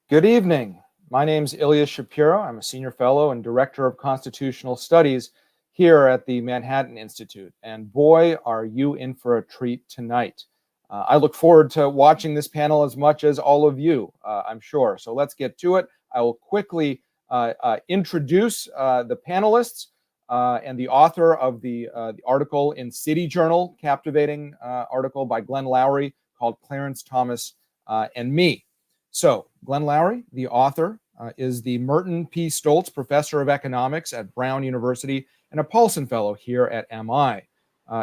Good evening. My name's Ilya Shapiro. I'm a senior fellow and director of constitutional studies here at the Manhattan Institute. And boy, are you in for a treat tonight. I look forward to watching this panel as much as all of you, I'm sure. So let's get to it. I will quickly introduce the panelists and the author of the article in City Journal, captivating article by Glenn Loury called Clarence Thomas and Me. So, Glenn Loury, the author, is the Merton P. Stoltz Professor of Economics at Brown University and a Paulson Fellow here at MI.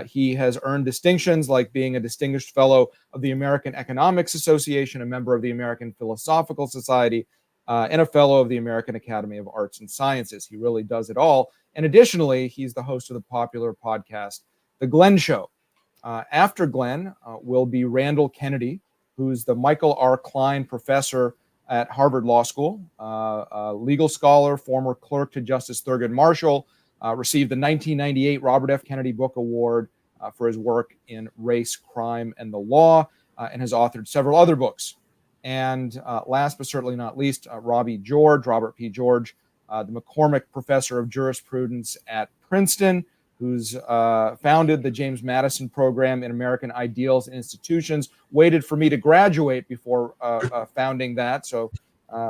He has earned distinctions like being a Distinguished Fellow of the American Economics Association, a member of the American Philosophical Society, and a Fellow of the American Academy of Arts and Sciences. He really does it all. And additionally, he's the host of the popular podcast, The Glenn Show. After Glenn will be Randall Kennedy, who's the Michael R. Klein Professor at Harvard Law School, a legal scholar, former clerk to Justice Thurgood Marshall, received the 1998 Robert F. Kennedy Book Award for his work in race, crime, and the law, and has authored several other books. And last but certainly not least, Robert P. George, the McCormick Professor of Jurisprudence at Princeton, who's founded the James Madison Program in American Ideals and Institutions, waited for me to graduate before founding that, so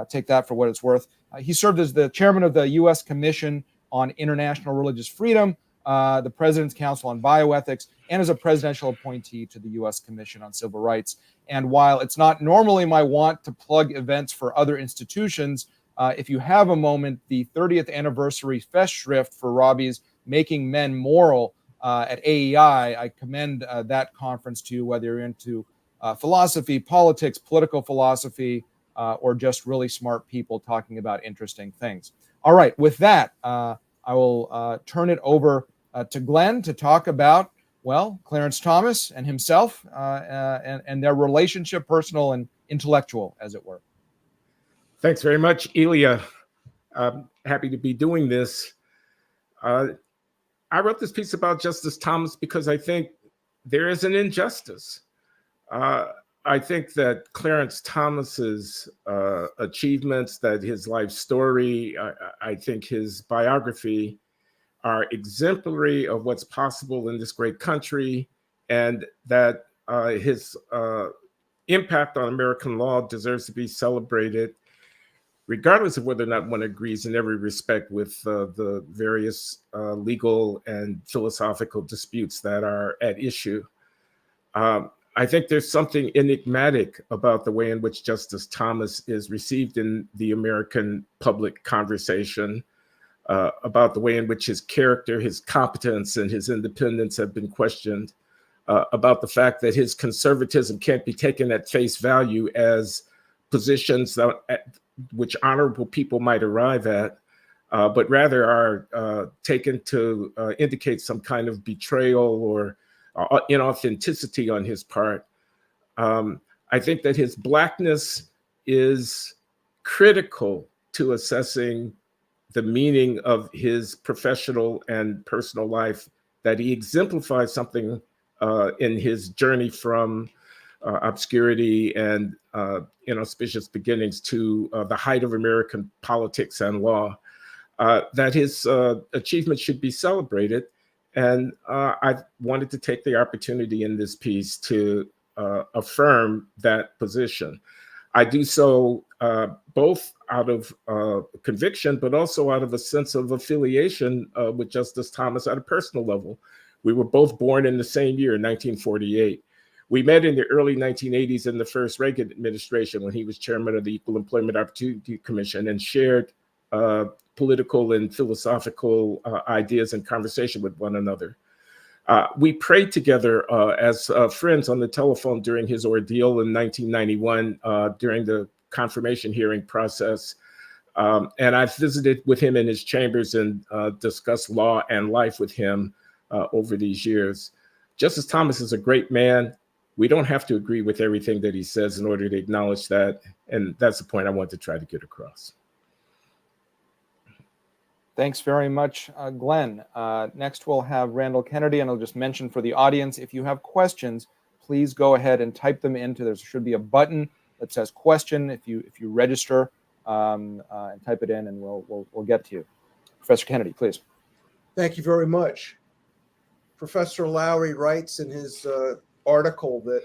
take that for what it's worth. He served as the chairman of the U.S. Commission on International Religious Freedom, the President's Council on Bioethics, and as a presidential appointee to the U.S. Commission on Civil Rights. And while it's not normally my want to plug events for other institutions, if you have a moment, the 30th anniversary Festschrift for Robbie's Making Men Moral at AEI, I commend that conference to you, whether you're into philosophy, politics, political philosophy, or just really smart people talking about interesting things. All right, with that, I will turn it over to Glenn to talk about, well, Clarence Thomas and himself and their relationship, personal and intellectual, as it were. Thanks very much, Ilya. I'm happy to be doing this. I wrote this piece about Justice Thomas because I think there is an injustice. I think that Clarence Thomas's achievements, that his life story, I think his biography are exemplary of what's possible in this great country, and that his impact on American law deserves to be celebrated, regardless of whether or not one agrees in every respect with the various legal and philosophical disputes that are at issue. I think there's something enigmatic about the way in which Justice Thomas is received in the American public conversation, about the way in which his character, his competence, and his independence have been questioned, about the fact that his conservatism can't be taken at face value as positions which honorable people might arrive at, but rather are taken to indicate some kind of betrayal or inauthenticity on his part. I think that his blackness is critical to assessing the meaning of his professional and personal life, that he exemplifies something in his journey from obscurity and inauspicious beginnings to the height of American politics and law, that his achievements should be celebrated. And I wanted to take the opportunity in this piece to affirm that position. I do so both out of conviction, but also out of a sense of affiliation with Justice Thomas at a personal level. We were both born in the same year, 1948. We met in the early 1980s in the first Reagan administration when he was chairman of the Equal Employment Opportunity Commission, and shared political and philosophical ideas and conversation with one another. We prayed together as friends on the telephone during his ordeal in 1991 during the confirmation hearing process. And I visited with him in his chambers and discussed law and life with him over these years. Justice Thomas is a great man. We don't have to agree with everything that he says in order to acknowledge that. And that's the point I want to try to get across. Thanks very much, Glenn. Next, we'll have Randall Kennedy, and I'll just mention for the audience, if you have questions, please go ahead and type them into, there should be a button that says question if you register and type it in, and we'll get to you. Professor Kennedy, please. Thank you very much. Professor Loury writes in his article that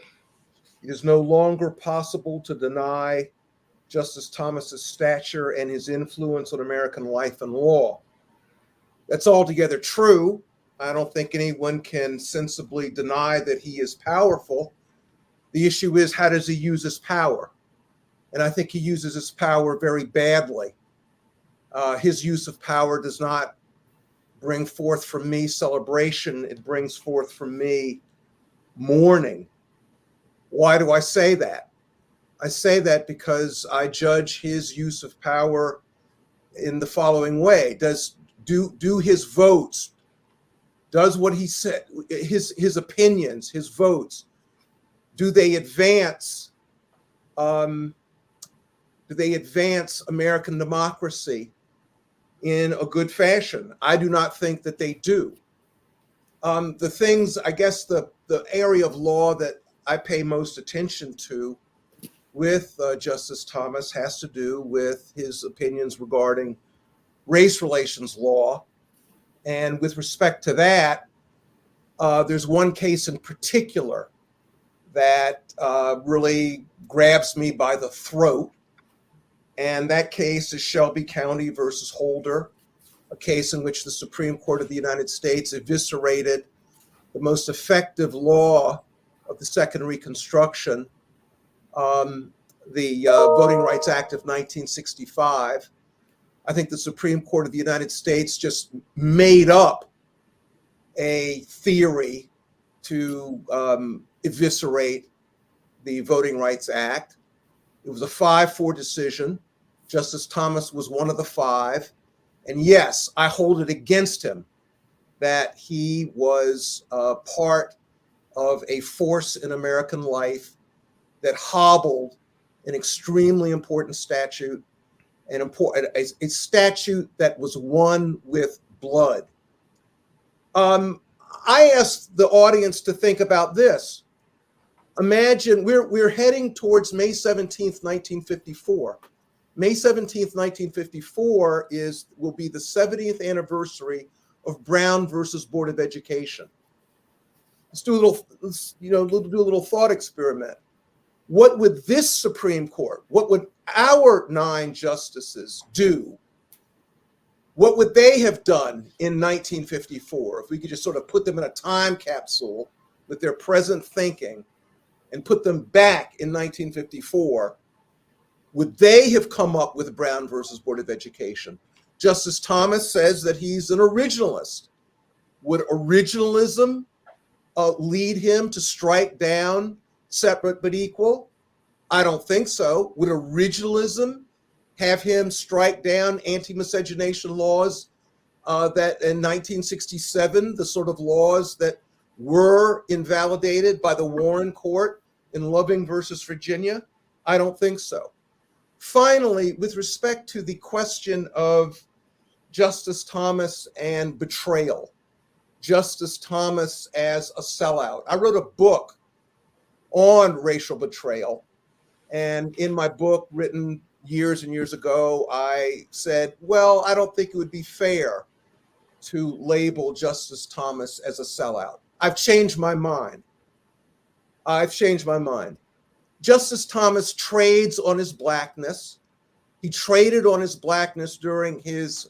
it is no longer possible to deny Justice Thomas's stature and his influence on American life and law. That's altogether true. I don't think anyone can sensibly deny that he is powerful. The issue is, how does he use his power? And I think he uses his power very badly. His use of power does not bring forth from me celebration. It brings forth from me mourning. Why do I say that? I say that because I judge his use of power in the following way. Do his votes, does what he said, his opinions, his votes, do they advance American democracy in a good fashion? I do not think that they do. The things, I guess, the area of law that I pay most attention to with Justice Thomas has to do with his opinions regarding race relations law. And with respect to that, there's one case in particular that really grabs me by the throat. And that case is Shelby County versus Holder, a case in which the Supreme Court of the United States eviscerated the most effective law of the Second Reconstruction, the Voting Rights Act of 1965. I think the Supreme Court of the United States just made up a theory to eviscerate the Voting Rights Act. It was a 5-4 decision. Justice Thomas was one of the 5. And yes, I hold it against him that he was part of a force in American life that hobbled an extremely important statute, a statute that was won with blood. I asked the audience to think about this. Imagine we're heading towards May 17th, 1954. May 17th, 1954 will be the 70th anniversary of Brown versus Board of Education. Let's do a little thought experiment. What would this Supreme Court, what would our 9 justices do? What would they have done in 1954? If we could just sort of put them in a time capsule with their present thinking and put them back in 1954, would they have come up with Brown versus Board of Education? Justice Thomas says that he's an originalist. Would originalism lead him to strike down separate but equal? I don't think so. Would originalism have him strike down anti-miscegenation laws that in 1967, the sort of laws that were invalidated by the Warren Court in Loving versus Virginia? I don't think so. Finally, with respect to the question of Justice Thomas and betrayal, Justice Thomas as a sellout. I wrote a book on racial betrayal. And in my book, written years and years ago, I said, well, I don't think it would be fair to label Justice Thomas as a sellout. I've changed my mind. Justice Thomas trades on his blackness. He traded on his blackness during his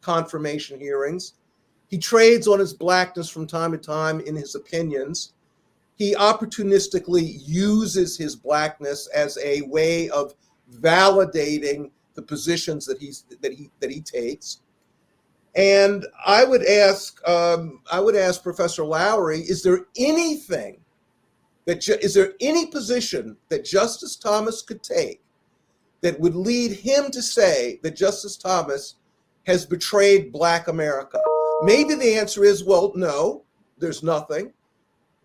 confirmation hearings. He trades on his blackness from time to time in his opinions. He opportunistically uses his blackness as a way of validating the positions that he takes. And I would ask Professor Loury, is there any position that Justice Thomas could take that would lead him to say that Justice Thomas has betrayed Black America? Maybe the answer is, well, no, there's nothing.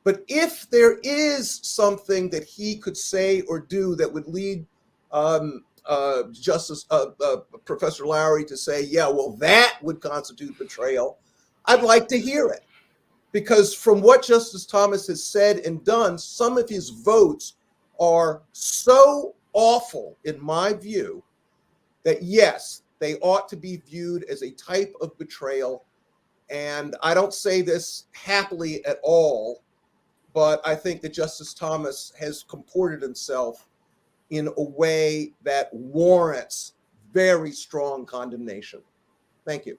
But if there is something that he could say or do that would lead Professor Loury to say, yeah, well, that would constitute betrayal, I'd like to hear it. Because from what Justice Thomas has said and done, some of his votes are so awful, in my view, that yes, they ought to be viewed as a type of betrayal. And I don't say this happily at all, but I think that Justice Thomas has comported himself in a way that warrants very strong condemnation. Thank you.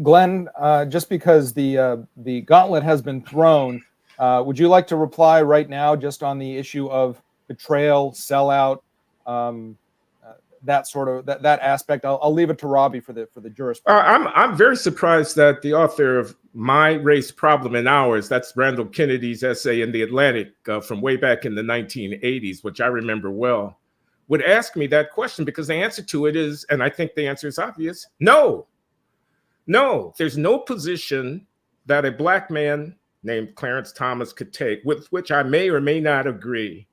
Glenn, just because the gauntlet has been thrown, would you like to reply right now just on the issue of betrayal, sellout, that sort of that aspect? I'll leave it to Robbie for the jurist. I'm very surprised that the author of My Race Problem and Ours, that's Randall Kennedy's essay in The Atlantic from way back in the 1980s, which I remember well, would ask me that question, because the answer to it is, and I think the answer is obvious, no. No, there's no position that a Black man named Clarence Thomas could take, with which I may or may not agree,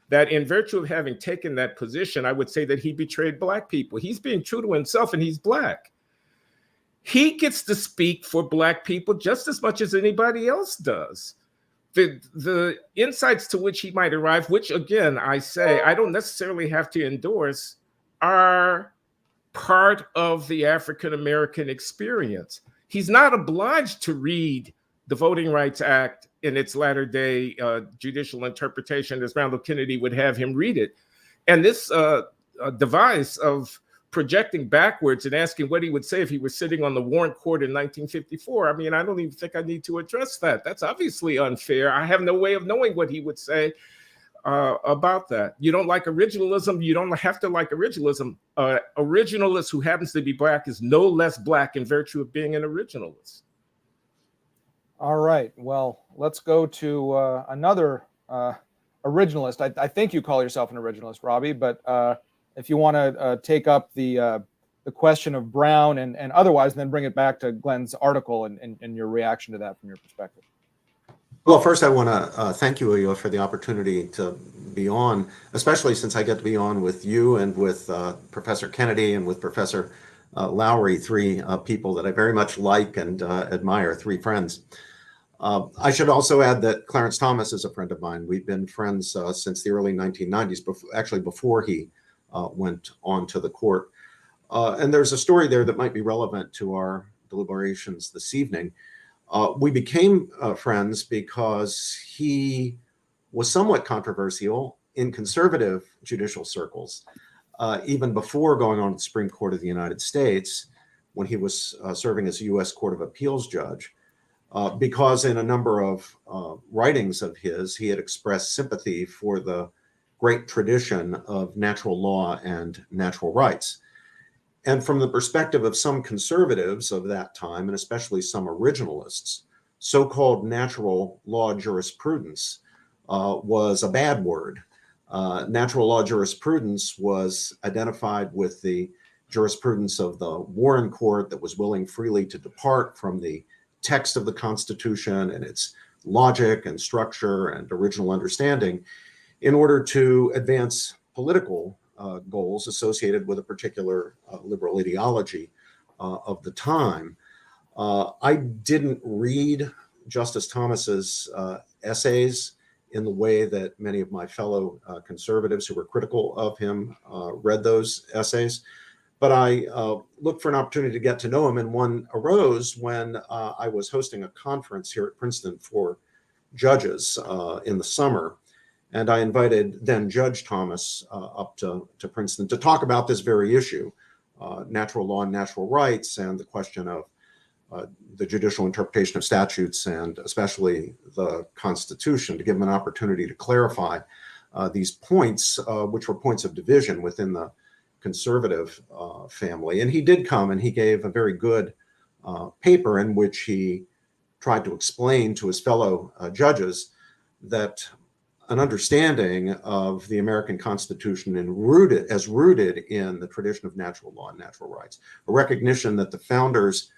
that in virtue of having taken that position, I would say that he betrayed Black people. He's being true to himself, and he's Black. He gets to speak for Black people just as much as anybody else does. The insights to which he might arrive, which again, I say, I don't necessarily have to endorse, are part of the African-American experience. He's not obliged to read the Voting Rights Act in its latter-day judicial interpretation, as Randall Kennedy would have him read it. And this device of projecting backwards and asking what he would say if he was sitting on the Warren Court in 1954, I mean, I don't even think I need to address that. That's obviously unfair. I have no way of knowing what he would say about that. You don't like originalism, you don't have to like originalism. Originalist who happens to be Black is no less Black in virtue of being an originalist. All right, well, let's go to another originalist. I think you call yourself an originalist, Robbie, but if you want to take up the question of Brown and otherwise, then bring it back to Glenn's article and your reaction to that from your perspective. Well, first, I want to thank you, Ilya, for the opportunity to be on, especially since I get to be on with you and with Professor Kennedy and with Professor Loury, three people that I very much like and admire, three friends. I should also add that Clarence Thomas is a friend of mine. We've been friends since the early 1990s, actually before he went on to the court. And there's a story there that might be relevant to our deliberations this evening. We became friends because he was somewhat controversial in conservative judicial circles, even before going on to the Supreme Court of the United States, when he was serving as a U.S. Court of Appeals judge, because in a number of writings of his, he had expressed sympathy for the great tradition of natural law and natural rights. And from the perspective of some conservatives of that time, and especially some originalists, so-called natural law jurisprudence was a bad word. Natural law jurisprudence was identified with the jurisprudence of the Warren Court that was willing freely to depart from the text of the Constitution and its logic and structure and original understanding in order to advance political goals associated with a particular liberal ideology of the time. I didn't read Justice Thomas's essays in the way that many of my fellow conservatives who were critical of him read those essays, but I looked for an opportunity to get to know him, and one arose when I was hosting a conference here at Princeton for judges in the summer. And I invited then Judge Thomas up to Princeton to talk about this very issue, natural law and natural rights, and the question of the judicial interpretation of statutes, and especially the Constitution, to give him an opportunity to clarify these points, which were points of division within the conservative family. And he did come and he gave a very good paper in which he tried to explain to his fellow judges that an understanding of the American Constitution and rooted in the tradition of natural law and natural rights, a recognition that the founders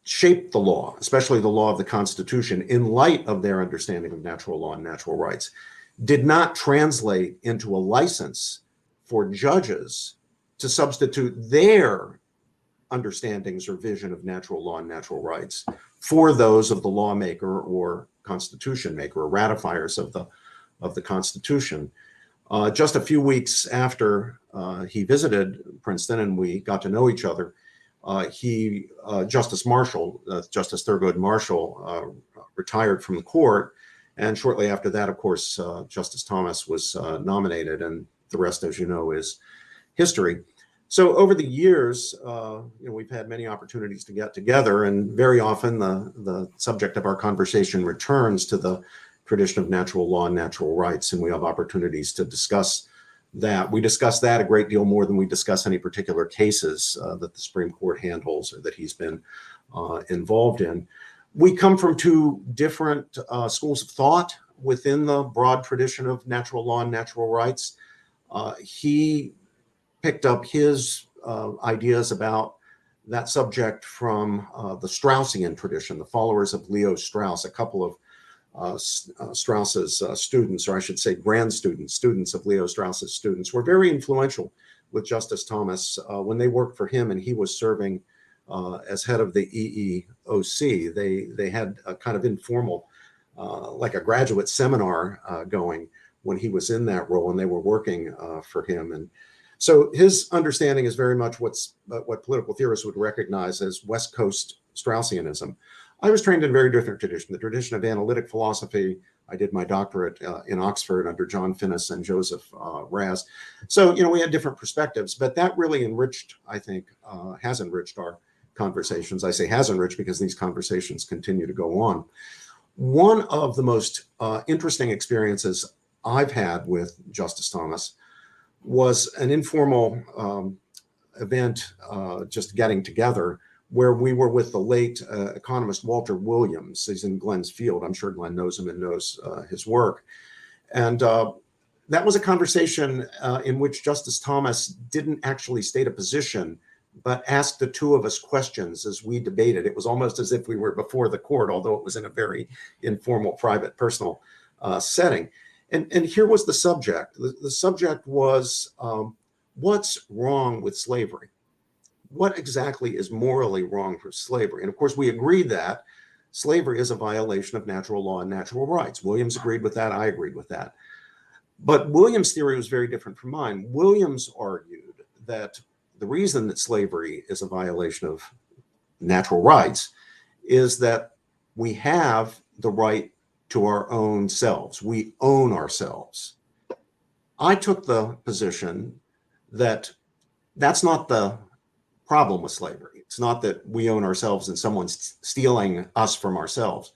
shaped the law, especially the law of the Constitution, in light of their understanding of natural law and natural rights, did not translate into a license for judges to substitute their understandings or vision of natural law and natural rights for those of the lawmaker or constitution maker or ratifiers of the of the Constitution. Just a few weeks after he visited Princeton and we got to know each other, Justice Marshall, Justice Thurgood Marshall, retired from the court. And shortly after that, of course, Justice Thomas was nominated, and the rest, as you know, is history. So over the years, we've had many opportunities to get together, and very often the subject of our conversation returns to the tradition of natural law and natural rights, and we have opportunities to discuss that. We discuss that a great deal more than we discuss any particular cases that the Supreme Court handles or that he's been involved in. We come from two different schools of thought within the broad tradition of natural law and natural rights. He picked up his ideas about that subject from the Straussian tradition, the followers of Leo Strauss. A couple of Strauss's students, or I should say grand students of Leo Strauss's students, were very influential with Justice Thomas when they worked for him and he was serving as head of the EEOC. They had a kind of informal, like a graduate seminar going when he was in that role, and they were working for him. And so his understanding is very much what political theorists would recognize as West Coast Straussianism. I was trained in a very different tradition, the tradition of analytic philosophy. I did my doctorate in Oxford under John Finnis and Joseph Raz. So, we had different perspectives, but that really enriched, I think, has enriched our conversations. I say has enriched because these conversations continue to go on. One of the most interesting experiences I've had with Justice Thomas was an informal event, just getting together, where we were with the late economist Walter Williams. He's in Glenn's field. I'm sure Glenn knows him and knows his work. And that was a conversation in which Justice Thomas didn't actually state a position, but asked the two of us questions as we debated. It was almost as if we were before the court, although it was in a very informal, private, personal setting. And here was the subject. The subject was, what's wrong with slavery? What exactly is morally wrong for slavery? And of course, we agreed that slavery is a violation of natural law and natural rights. Williams agreed with that. I agreed with that. But Williams' theory was very different from mine. Williams argued that the reason that slavery is a violation of natural rights is that we have the right to our own selves. We own ourselves. I took the position that that's not the problem with slavery. It's not that we own ourselves and someone's stealing us from ourselves.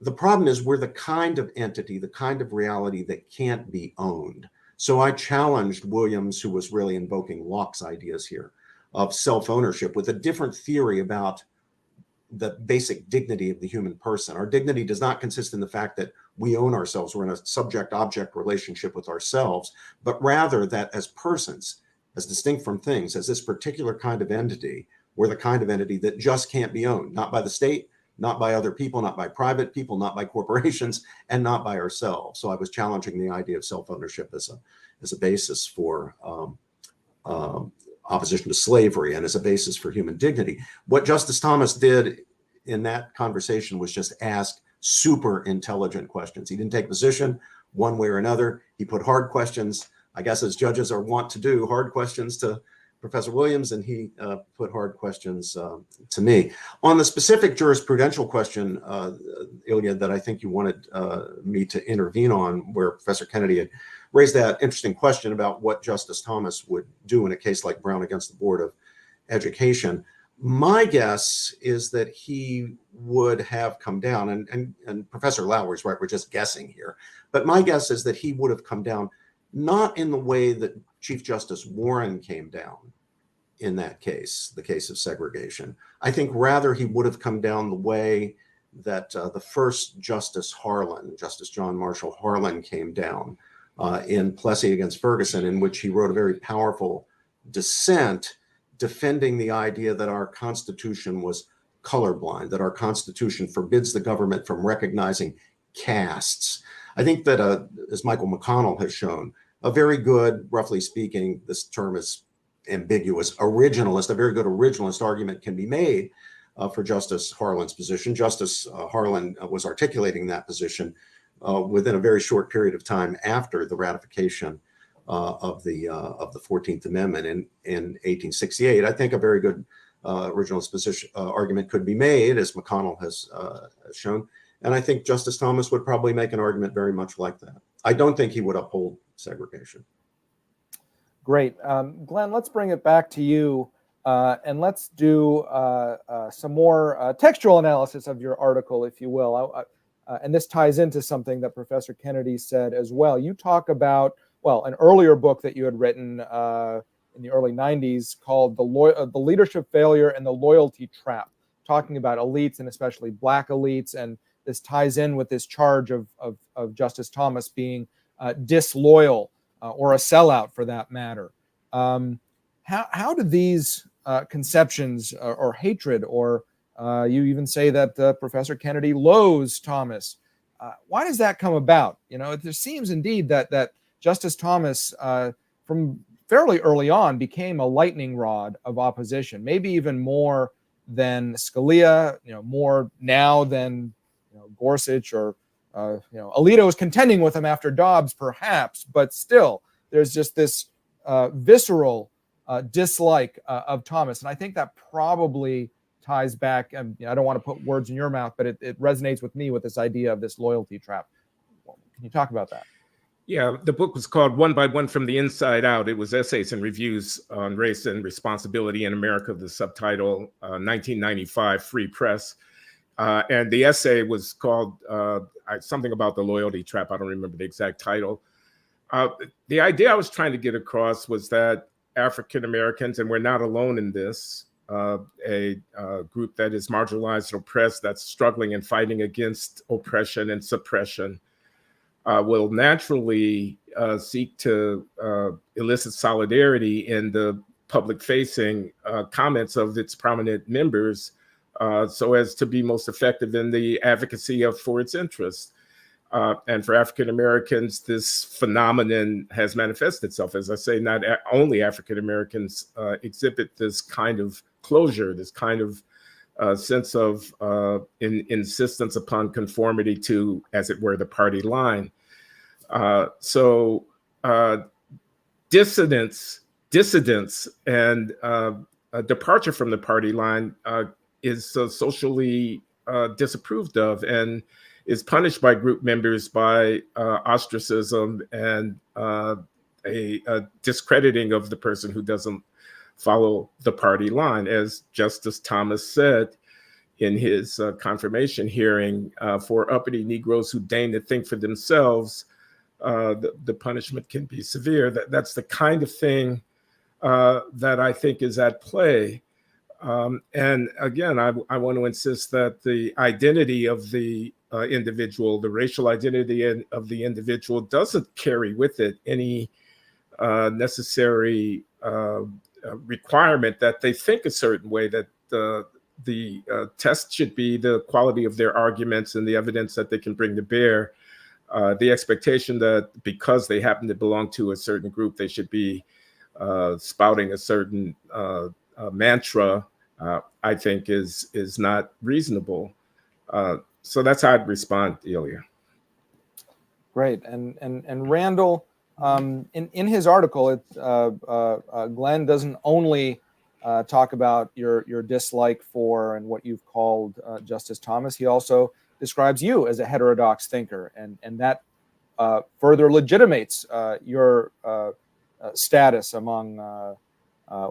The problem is we're the kind of entity, the kind of reality that can't be owned. So I challenged Williams, who was really invoking Locke's ideas here of self-ownership, with a different theory about the basic dignity of the human person. Our dignity does not consist in the fact that we own ourselves, we're in a subject-object relationship with ourselves, but rather that as persons, as distinct from things, as this particular kind of entity, we're the kind of entity that just can't be owned, not by the state, not by other people, not by private people, not by corporations, and not by ourselves. So I was challenging the idea of self-ownership as a basis for opposition to slavery and as a basis for human dignity. What Justice Thomas did in that conversation was just ask super intelligent questions. He didn't take position one way or another. He put hard questions, I guess, as judges are wont to do, hard questions to Professor Williams, and he put hard questions to me. On the specific jurisprudential question, Ilya, that I think you wanted me to intervene on, where Professor Kennedy had raised that interesting question about what Justice Thomas would do in a case like Brown against the Board of Education. My guess is that he would have come down, and Professor Loury's right, we're just guessing here, but my guess is that he would have come down not in the way that Chief Justice Warren came down in that case, the case of segregation. I think rather he would have come down the way that the first Justice Harlan, Justice John Marshall Harlan, came down in Plessy against Ferguson, in which he wrote a very powerful dissent defending the idea that our Constitution was colorblind, that our Constitution forbids the government from recognizing castes. I think that, as Michael McConnell has shown, a very good, roughly speaking, this term is ambiguous, originalist, a very good originalist argument can be made for Justice Harlan's position. Justice Harlan was articulating that position within a very short period of time after the ratification of the 14th Amendment in 1868. I think a very good originalist position argument could be made, as McConnell has shown, and I think Justice Thomas would probably make an argument very much like that. I don't think he would uphold segregation. Great. Glenn, let's bring it back to you, and let's do some more textual analysis of your article, if you will. And this ties into something that Professor Kennedy said as well. You talk about, well, an earlier book that you had written in the early 90s called The Leadership Failure and the Loyalty Trap, talking about elites and especially Black elites. And this ties in with this charge of Justice Thomas being disloyal or a sellout for that matter. How do these conceptions or hatred, or you even say that Professor Kennedy loathes Thomas, why does that come about? You know, there seems indeed that Justice Thomas from fairly early on became a lightning rod of opposition, maybe even more than Scalia, more now than Gorsuch or Alito is contending with him after Dobbs, perhaps, but still, there's just this visceral dislike of Thomas, and I think that probably ties back. I don't want to put words in your mouth, but it resonates with me with this idea of this loyalty trap. Can you talk about that? Yeah, the book was called One by One from the Inside Out. It was essays and reviews on race and responsibility in America. The subtitle, 1995, Free Press. And the essay was called something about the loyalty trap. I don't remember the exact title. The idea I was trying to get across was that African Americans, and we're not alone in this, a group that is marginalized and oppressed, that's struggling and fighting against oppression and suppression, will naturally seek to elicit solidarity in the public-facing comments of its prominent members, so as to be most effective in the advocacy for its interests. And for African Americans, this phenomenon has manifested itself. As I say, not only African Americans exhibit this kind of closure, this kind of sense of insistence upon conformity to, as it were, the party line. So dissidence and a departure from the party line is socially disapproved of and is punished by group members by ostracism and a discrediting of the person who doesn't follow the party line. As Justice Thomas said in his confirmation hearing, for uppity Negroes who deign to think for themselves, the punishment can be severe. That's the kind of thing that I think is at play. And again, I want to insist that the identity of the individual, the racial identity of the individual, doesn't carry with it any necessary requirement that they think a certain way, that the test should be the quality of their arguments and the evidence that they can bring to bear. The expectation that because they happen to belong to a certain group, they should be spouting a certain mantra, I think is not reasonable. So that's how I'd respond, Ilya. Great. And Randall, in his article, Glenn doesn't only talk about your dislike for and what you've called Justice Thomas. He also describes you as a heterodox thinker, and that further legitimates your status among,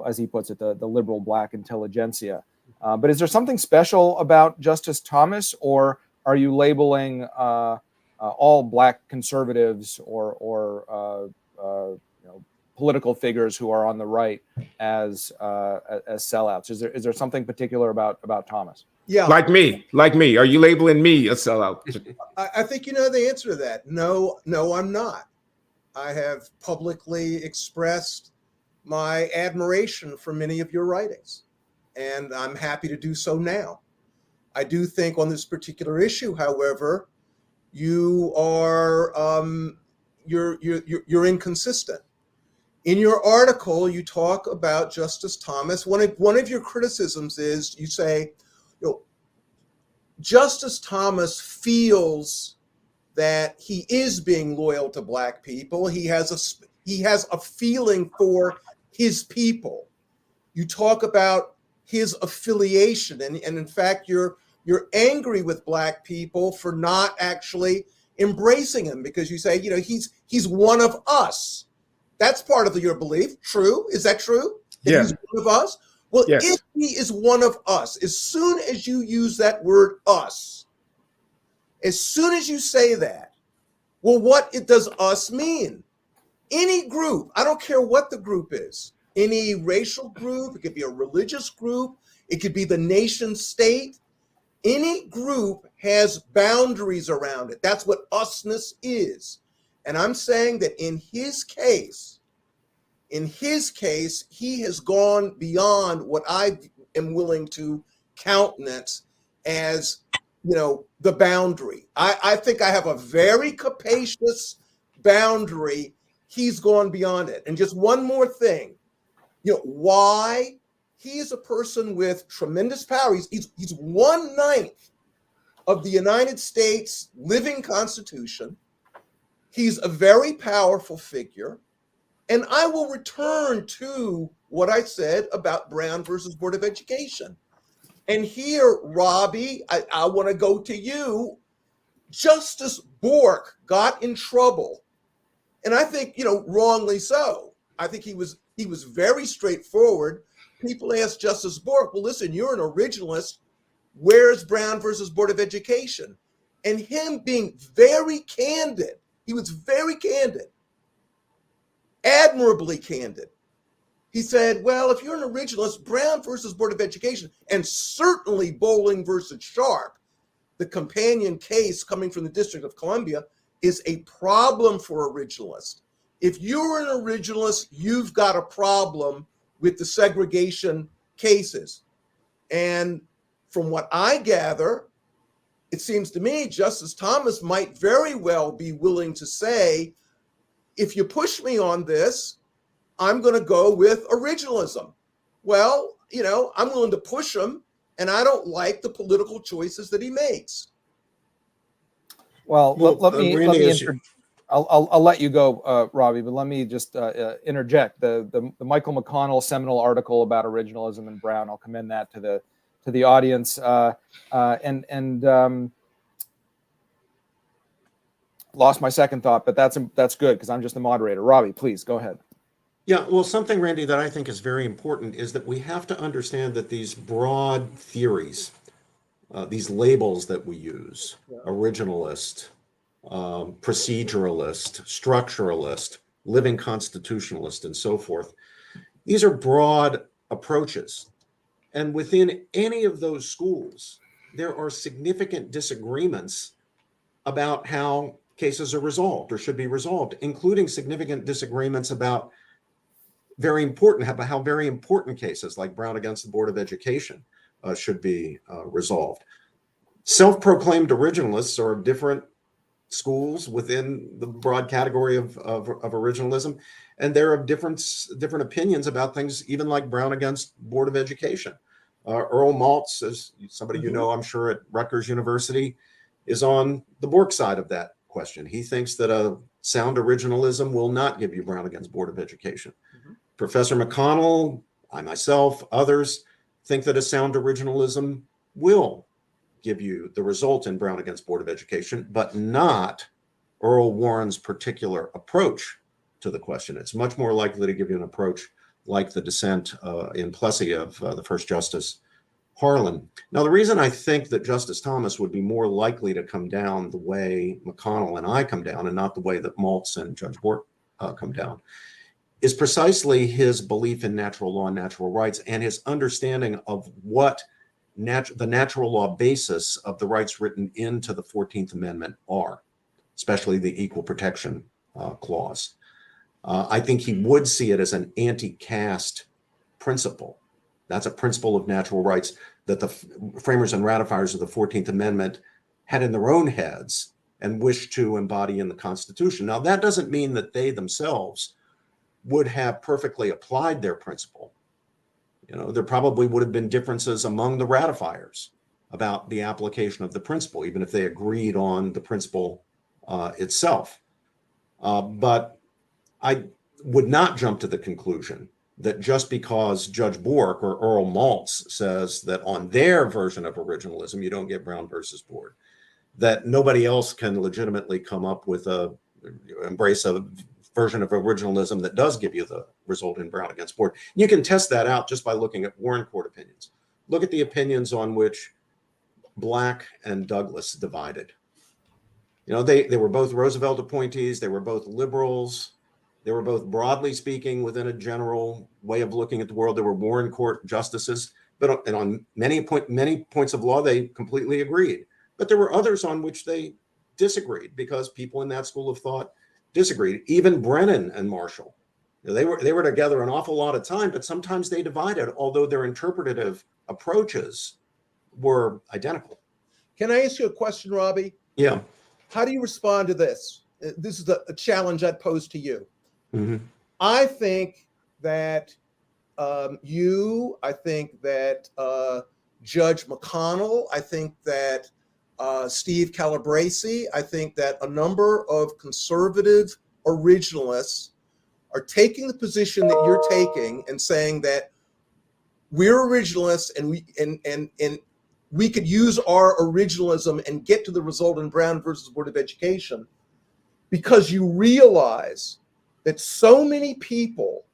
as he puts it, the liberal Black intelligentsia. But is there something special about Justice Thomas, or are you labeling all Black conservatives or political figures who are on the right as sellouts? Is there something particular about Thomas? Yeah, like me. Are you labeling me a sellout? I think you know the answer to that. No, I'm not. I have publicly expressed my admiration for many of your writings, and I'm happy to do so now. I do think on this particular issue, however, you are you're inconsistent. In your article, you talk about Justice Thomas. One of your criticisms is you say, Justice Thomas feels that he is being loyal to Black people. He has a feeling for his people. You talk about his affiliation, and in fact, you're angry with Black people for not actually embracing him, because you say, he's one of us. That's part of your belief. True? Is that true? That Yeah. he's one of us? Well, Yes. if he is one of us, as soon as you use that word us, as soon as you say that, well, what does us mean? Any group, I don't care what the group is, any racial group, it could be a religious group, it could be the nation state, any group has boundaries around it. That's what usness is. And I'm saying that in his case, he has gone beyond what I am willing to countenance as, the boundary. I think I have a very capacious boundary. He's gone beyond it. And just one more thing, why? He is a person with tremendous power. He's 1/9 of the United States living Constitution. He's a very powerful figure. And I will return to what I said about Brown versus Board of Education. And here, Robbie, I want to go to you. Justice Bork got in trouble. And I think, wrongly so. I think he was very straightforward. People ask Justice Bork, well, listen, you're an originalist. Where's Brown versus Board of Education? And him being very candid, he was very candid, admirably candid. He said, well, if you're an originalist, Brown versus Board of Education, and certainly Bowling versus Sharp, the companion case coming from the District of Columbia, is a problem for originalists. If you're an originalist, you've got a problem with the segregation cases. And from what I gather, it seems to me Justice Thomas might very well be willing to say, if you push me on this, I'm going to go with originalism. Well, I'm willing to push him, and I don't like the political choices that he makes. Well, Randy, I'll let you go, Robbie, but let me just interject. The Michael McConnell seminal article about originalism and Brown, I'll commend that to the audience. Lost my second thought, but that's good because I'm just the moderator. Robbie, please go ahead. Yeah, well, something, Randy, that I think is very important is that we have to understand that these broad theories, these labels that we use, originalist, proceduralist, structuralist, living constitutionalist, and so forth, these are broad approaches. And within any of those schools, there are significant disagreements about how cases are resolved or should be resolved, including significant disagreements about how very important cases like Brown against the Board of Education should be resolved. Self-proclaimed originalists are of different schools within the broad category of originalism, and they're of different opinions about things, even like Brown against Board of Education. Earl Maltz, as somebody I'm sure at Rutgers University, is on the Bork side of that question. He thinks that a sound originalism will not give you Brown against Board of Education. Professor McConnell, I myself, others think that a sound originalism will give you the result in Brown against Board of Education, but not Earl Warren's particular approach to the question. It's much more likely to give you an approach like the dissent in Plessy of the first Justice Harlan. Now, the reason I think that Justice Thomas would be more likely to come down the way McConnell and I come down, and not the way that Maltz and Judge Bork come down, is precisely his belief in natural law and natural rights, and his understanding of what the natural law basis of the rights written into the 14th Amendment are, especially the Equal Protection Clause. I think he would see it as an anti-caste principle. That's a principle of natural rights that the framers and ratifiers of the 14th Amendment had in their own heads and wished to embody in the Constitution. Now, that doesn't mean that they themselves would have perfectly applied their principle. There probably would have been differences among the ratifiers about the application of the principle, even if they agreed on the principle itself. But I would not jump to the conclusion that just because Judge Bork or Earl Maltz says that on their version of originalism, you don't get Brown versus Board, that nobody else can legitimately come up with embrace a version of originalism that does give you the result in Brown against Board. You can test that out just by looking at Warren Court opinions. Look at the opinions on which Black and Douglas divided. They were both Roosevelt appointees. They were both liberals. They were both, broadly speaking, within a general way of looking at the world. They were Warren Court justices, and on many points of law, they completely agreed. But there were others on which they disagreed because people in that school of thought disagreed. Even Brennan and Marshall, they were together an awful lot of time, but sometimes they divided, although their interpretative approaches were identical. Can I ask you a question, Robbie? Yeah. How do you respond to this? This is a challenge I'd pose to you. Mm-hmm. I think that I think that Judge McConnell, I think that Steve Calabresi, I think that a number of conservative originalists are taking the position that you're taking and saying that we're originalists and we could use our originalism and get to the result in Brown versus Board of Education, because you realize that so many people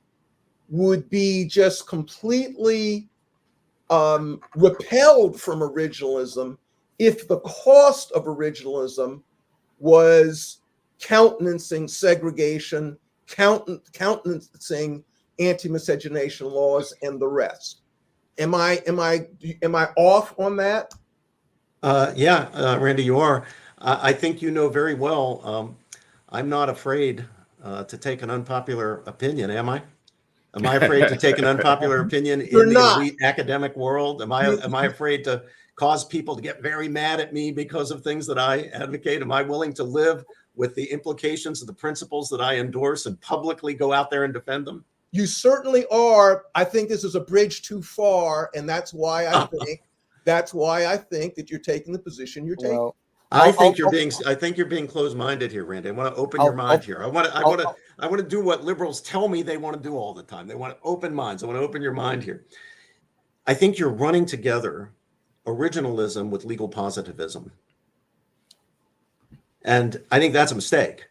would be just completely repelled from originalism if the cost of originalism was countenancing segregation, countenancing anti-miscegenation laws, and the rest. Am I off on that? Randy, you are. I think you know very well. I'm not afraid to take an unpopular opinion, am I? Am I afraid to take an unpopular opinion in the elite academic world? Am I afraid to cause people to get very mad at me because of things that I advocate? Am I willing to live with the implications of the principles that I endorse and publicly go out there and defend them? You certainly are. I think this is a bridge too far, and that's why I think that you're taking the position you're taking. Well, I think you're being closed-minded here, Randy. I want to open your mind here. I want to do what liberals tell me they want to do all the time. They want open minds. I want to open your mind here. I think you're running together originalism with legal positivism. And I think that's a mistake.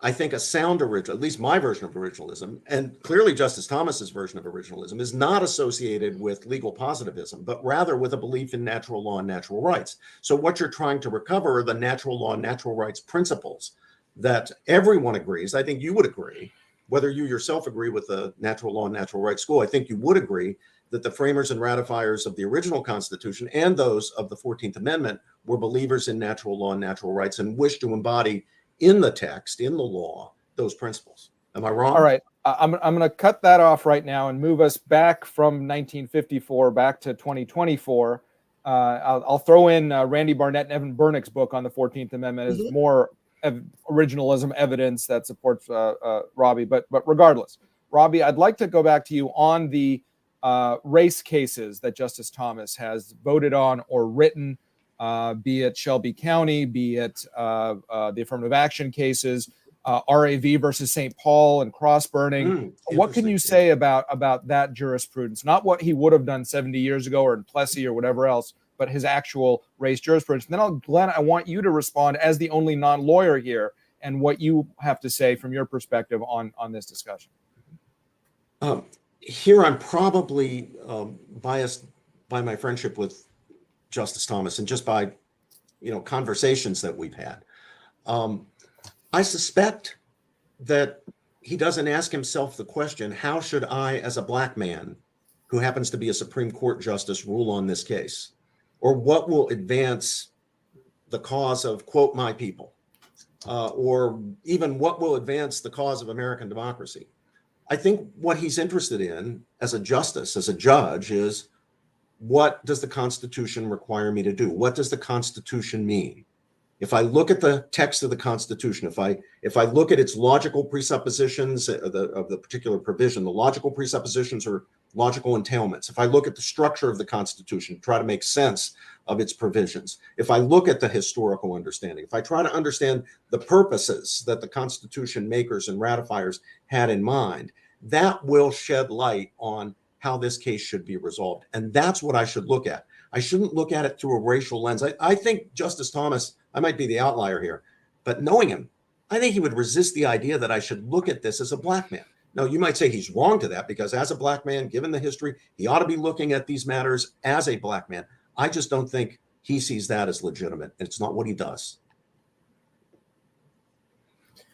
I think a sound at least my version of originalism, and clearly Justice Thomas's version of originalism, is not associated with legal positivism, but rather with a belief in natural law and natural rights. So what you're trying to recover are the natural law and natural rights principles that everyone agrees. I think you would agree, whether you yourself agree with the natural law and natural rights school, I think you would agree that the framers and ratifiers of the original Constitution and those of the 14th Amendment were believers in natural law and natural rights and wished to embody in the text, in the law, those principles. Am I wrong? All right. I'm going to cut that off right now and move us back from 1954 back to 2024. I'll throw in Randy Barnett and Evan Bernick's book on the 14th Amendment as more originalism evidence that supports Robbie. But regardless, Robbie, I'd like to go back to you on the race cases that Justice Thomas has voted on or written, be it Shelby County, be it the affirmative action cases, RAV versus St. Paul and cross burning. What can you say about that jurisprudence? Not what he would have done 70 years ago or in Plessy or whatever else, but his actual race jurisprudence. And then, Glenn, I want you to respond as the only non-lawyer here and what you have to say from your perspective on this discussion. Here, I'm probably biased by my friendship with Justice Thomas and just by, conversations that we've had. I suspect that he doesn't ask himself the question, how should I, as a Black man who happens to be a Supreme Court justice, rule on this case? Or what will advance the cause of, quote, my people? Or even what will advance the cause of American democracy? I think what he's interested in as a justice, as a judge, is what does the Constitution require me to do? What does the Constitution mean? if I look at the text of the Constitution, if I look at its logical presuppositions of the particular provision, the logical presuppositions or logical entailments, if I look at the structure of the Constitution, try to make sense of its provisions, if I look at the historical understanding, if I try to understand the purposes that the Constitution makers and ratifiers had in mind, that will shed light on how this case should be resolved. And that's what I should look at. I shouldn't look at it through a racial lens. I think Justice Thomas, I might be the outlier here, but knowing him, I think he would resist the idea that I should look at this as a black man. Now, you might say he's wrong to that, because as a black man, given the history, he ought to be looking at these matters as a black man. I just don't think he sees that as legitimate. It's not what he does.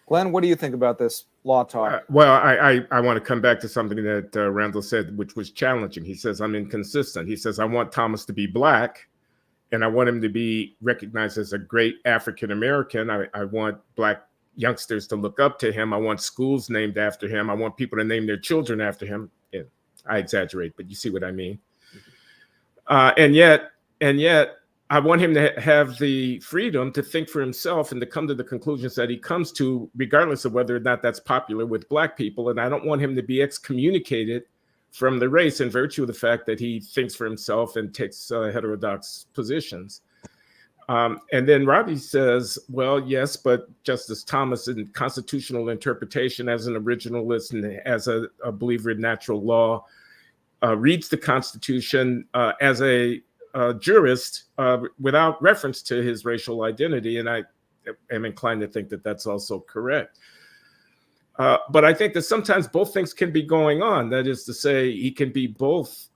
Glenn, what do you think about this law talk? Well, I want to come back to something that Randall said, which was challenging. He says, I'm inconsistent. He says, I want Thomas to be black, and I want him to be recognized as a great African-American. I want black youngsters to look up to him. I want schools named after him. I want people to name their children after him. Yeah, I exaggerate, but you see what I mean. And yet, I want him to have the freedom to think for himself and to come to the conclusions that he comes to, regardless of whether or not that's popular with black people. And I don't want him to be excommunicated from the race in virtue of the fact that he thinks for himself and takes heterodox positions. And then Robbie says, well, yes, but Justice Thomas, in constitutional interpretation, as an originalist and as a believer in natural law, reads the Constitution as a jurist without reference to his racial identity. And I am inclined to think that that's also correct. But I think that sometimes both things can be going on. That is to say, he can be both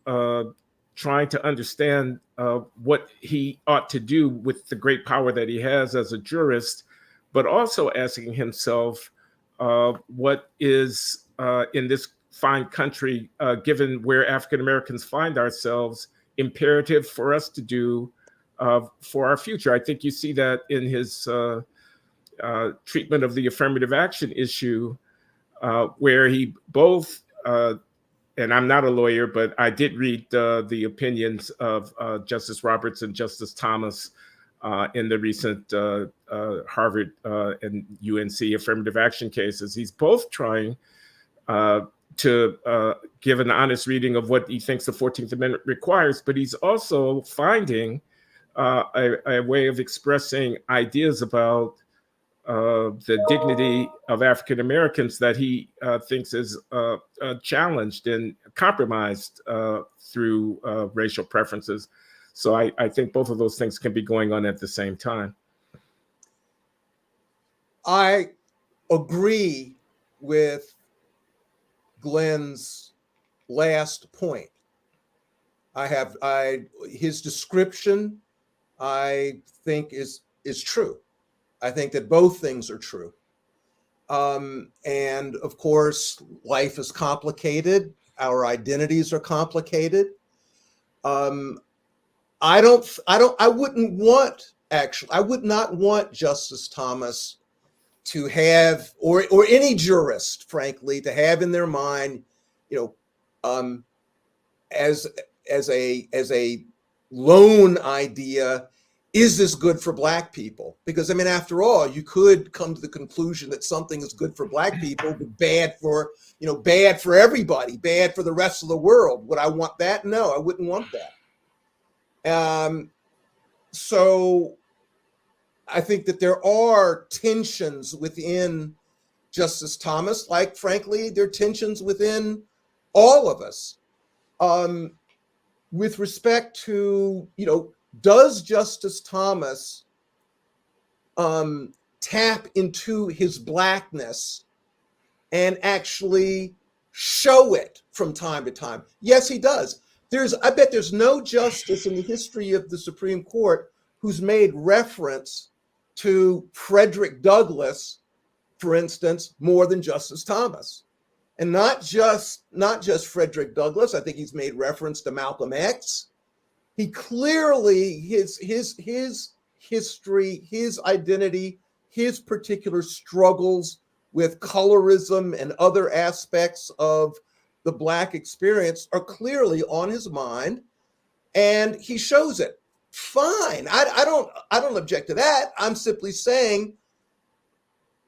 trying to understand what he ought to do with the great power that he has as a jurist, but also asking himself what is in this fine country, given where African Americans find ourselves, imperative for us to do for our future. I think you see that in his treatment of the affirmative action issue, where he both, and I'm not a lawyer, but I did read the opinions of Justice Roberts and Justice Thomas in the recent Harvard and UNC affirmative action cases. He's both trying to give an honest reading of what he thinks the 14th Amendment requires, but he's also finding a way of expressing ideas about the dignity of African Americans that he thinks is challenged and compromised through racial preferences. So I think both of those things can be going on at the same time. I agree with Glenn's last point. His description, I think, is true. I think that both things are true. And of course, life is complicated. Our identities are complicated. I would not want Justice Thomas to have, or any jurist, frankly, to have in their mind, as a lone idea, is this good for Black people? Because, I mean, after all, you could come to the conclusion that something is good for Black people, but bad for everybody, bad for the rest of the world. Would I want that? No, I wouldn't want that. So I think that there are tensions within Justice Thomas, like, frankly, there are tensions within all of us. With respect to, does Justice Thomas tap into his Blackness and actually show it from time to time? Yes, he does. I bet there's no justice in the history of the Supreme Court who's made reference to Frederick Douglass, for instance, more than Justice Thomas. And not just Frederick Douglass. I think he's made reference to Malcolm X. He clearly, his history, his identity, his particular struggles with colorism and other aspects of the Black experience are clearly on his mind, and he shows it. fine. I don't object to that. I'm simply saying,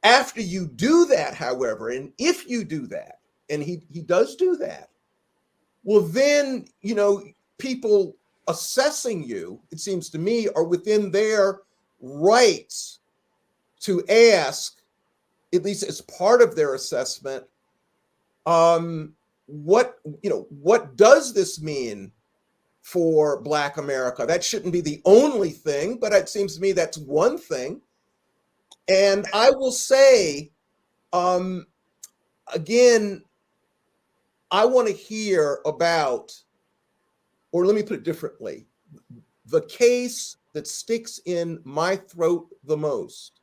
after you do that, however, and if you do that, and he does do that, well, then, you know, people assessing you, it seems to me, are within their rights to ask, at least as part of their assessment, what does this mean for Black America? That shouldn't be the only thing, but it seems to me that's one thing. And I will say, again, I want to hear about, or let me put it differently, the case that sticks in my throat the most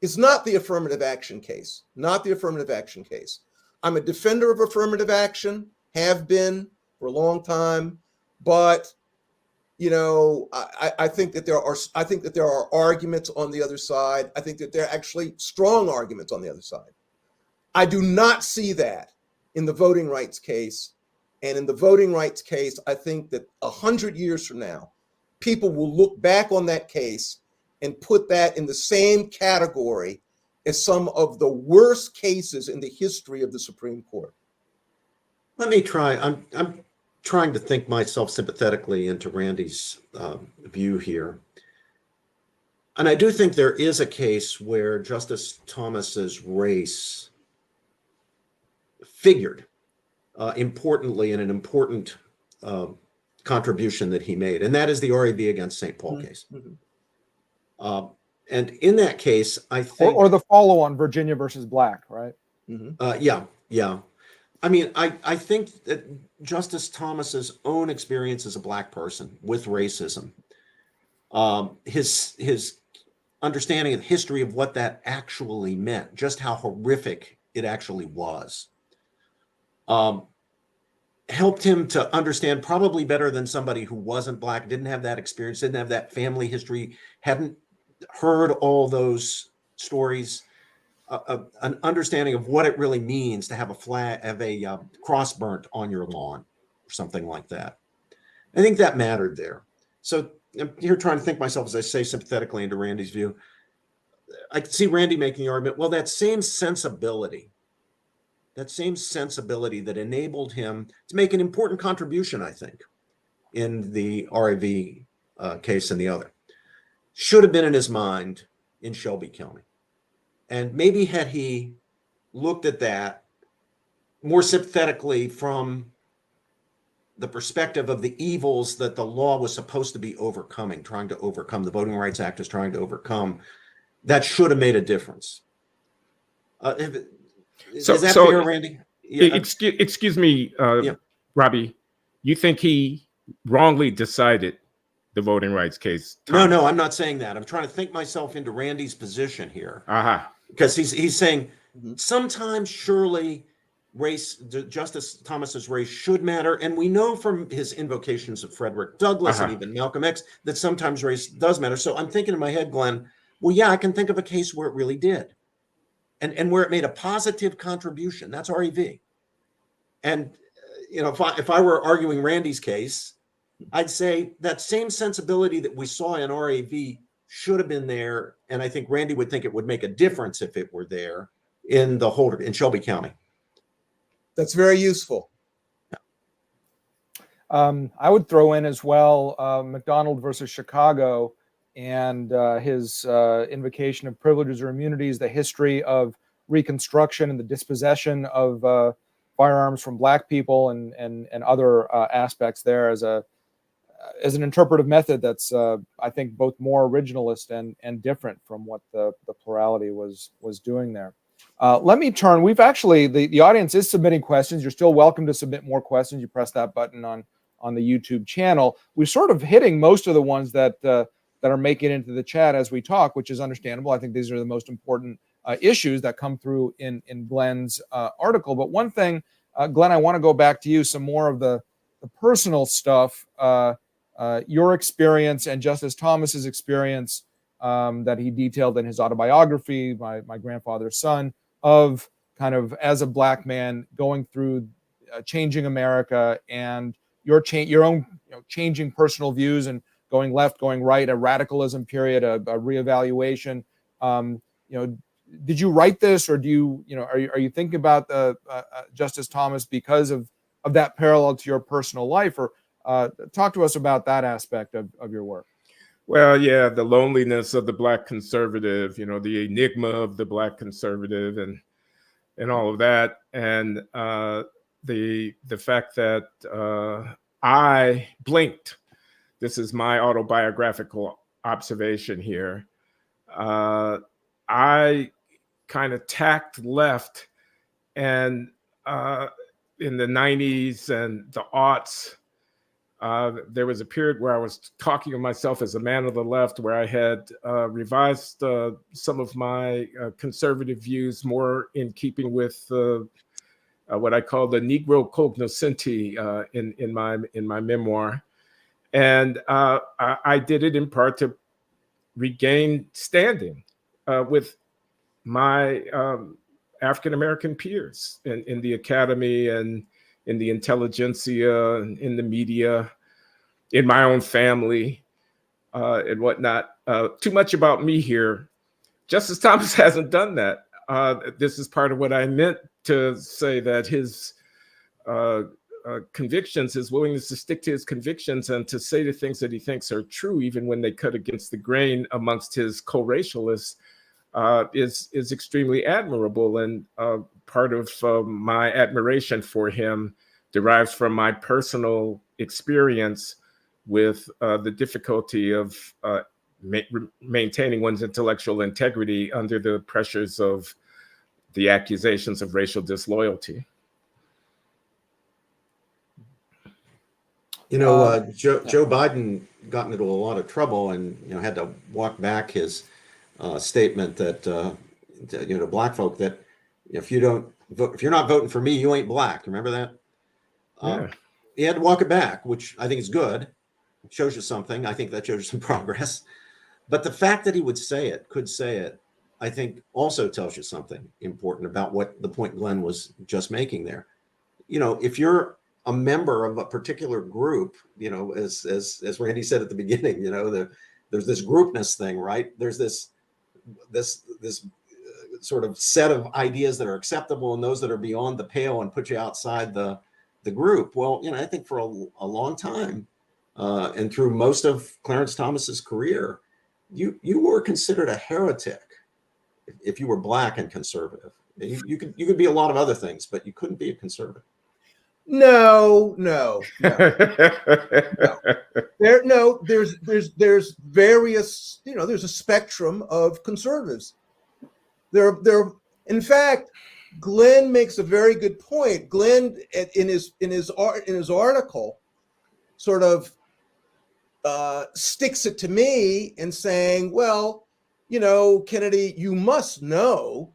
is not the affirmative action case, not the affirmative action case. I'm a defender of affirmative action, have been for a long time, but you know, I think that there are arguments on the other side. I think that there are actually strong arguments on the other side. I do not see that in the voting rights case. And in the voting rights case, I think that 100 years from now, people will look back on that case and put that in the same category as some of the worst cases in the history of the Supreme Court. Let me try. I'm trying to think myself sympathetically into Randy's view here. And I do think there is a case where Justice Thomas's race figured importantly in an important contribution that he made, and that is the RAV against St. Paul case. Mm-hmm. And in that case, I think... Or the follow-on, Virginia versus Black, right? Mm-hmm. Yeah. I mean, I think that Justice Thomas's own experience as a Black person with racism, his understanding of the history of what that actually meant, just how horrific it actually was, helped him to understand probably better than somebody who wasn't Black, didn't have that experience, didn't have that family history, hadn't heard all those stories, an understanding of what it really means to have a cross burnt on your lawn or something like that. I think that mattered there. So I'm here trying to think myself, as I say, sympathetically into Randy's view. I can see Randy making the argument, well, that same sensibility that enabled him to make an important contribution, I think, in the RAV case and the other, should have been in his mind in Shelby County. And maybe had he looked at that more sympathetically from the perspective of the evils that the law was supposed to be overcoming, trying to overcome, the Voting Rights Act is trying to overcome, that should have made a difference. Is that fair, Randy? Yeah. Excuse me, Robbie, you think he wrongly decided the voting rights case? No, I'm not saying that. I'm trying to think myself into Randy's position here. Because he's saying sometimes surely Justice Thomas's race should matter. And we know from his invocations of Frederick Douglass and even Malcolm X that sometimes race does matter. So I'm thinking in my head, Glenn, well, yeah, I can think of a case where it really did. And where it made a positive contribution. That's REV. And, you know, if I were arguing Randy's case, I'd say that same sensibility that we saw in RAV should have been there. And I think Randy would think it would make a difference if it were there in Shelby County. That's very useful. I would throw in as well McDonald versus Chicago and his invocation of privileges or immunities, the history of Reconstruction and the dispossession of firearms from Black people and other aspects there as an interpretive method that's I think both more originalist and different from what the plurality was doing there. Let me turn. We've actually the audience is submitting questions. You're still welcome to submit more questions. You press that button on the YouTube channel. We're sort of hitting most of the ones that are making it into the chat as we talk, which is understandable. I think these are the most important issues that come through in Glenn's article. But one thing, Glenn, I want to go back to you, some more of the personal stuff, your experience and Justice Thomas's experience that he detailed in his autobiography, My Grandfather's Son, of kind of as a Black man going through changing America and your own changing personal views and going left, going right, a radicalism period, a reevaluation. Did you write this, or do you, are you thinking about Justice Thomas because of that parallel to your personal life? Or talk to us about that aspect of your work. Well, yeah, the loneliness of the Black conservative, the enigma of the Black conservative, and all of that, and the fact that I blinked. This is my autobiographical observation here. I kind of tacked left, and in the 90s and the aughts, there was a period where I was talking of myself as a man of the left, where I had revised some of my conservative views more in keeping with what I call the Negro cognoscenti in my memoir, and I did it in part to regain standing with my African American peers in the academy and in the intelligentsia, in the media, in my own family, and whatnot. Too much about me here. Justice Thomas hasn't done that. This is part of what I meant to say, that his convictions, his willingness to stick to his convictions and to say the things that he thinks are true, even when they cut against the grain amongst his co-racialists, is extremely admirable. And part of my admiration for him derives from my personal experience with the difficulty of maintaining one's intellectual integrity under the pressures of the accusations of racial disloyalty. Joe Biden got into a lot of trouble and had to walk back his statement that to black folk that if you're not voting for me, you ain't black. Remember that? Yeah. He had to walk it back, which I think is good. It shows you something. I think that shows you some progress. But the fact that he could say it, I think also tells you something important about what the point Glenn was just making there. If you're a member of a particular group, as Randy said at the beginning, there's this groupness thing, right? There's this sort of set of ideas that are acceptable and those that are beyond the pale and put you outside the group. Well, I think for a long time, and through most of Clarence Thomas's career, you were considered a heretic if you were black and conservative. You could be a lot of other things, but you couldn't be a conservative. No. There's various, there's a spectrum of conservatives. In fact, Glenn makes a very good point. Glenn, in his article, sort of sticks it to me in saying, well, Kennedy, you must know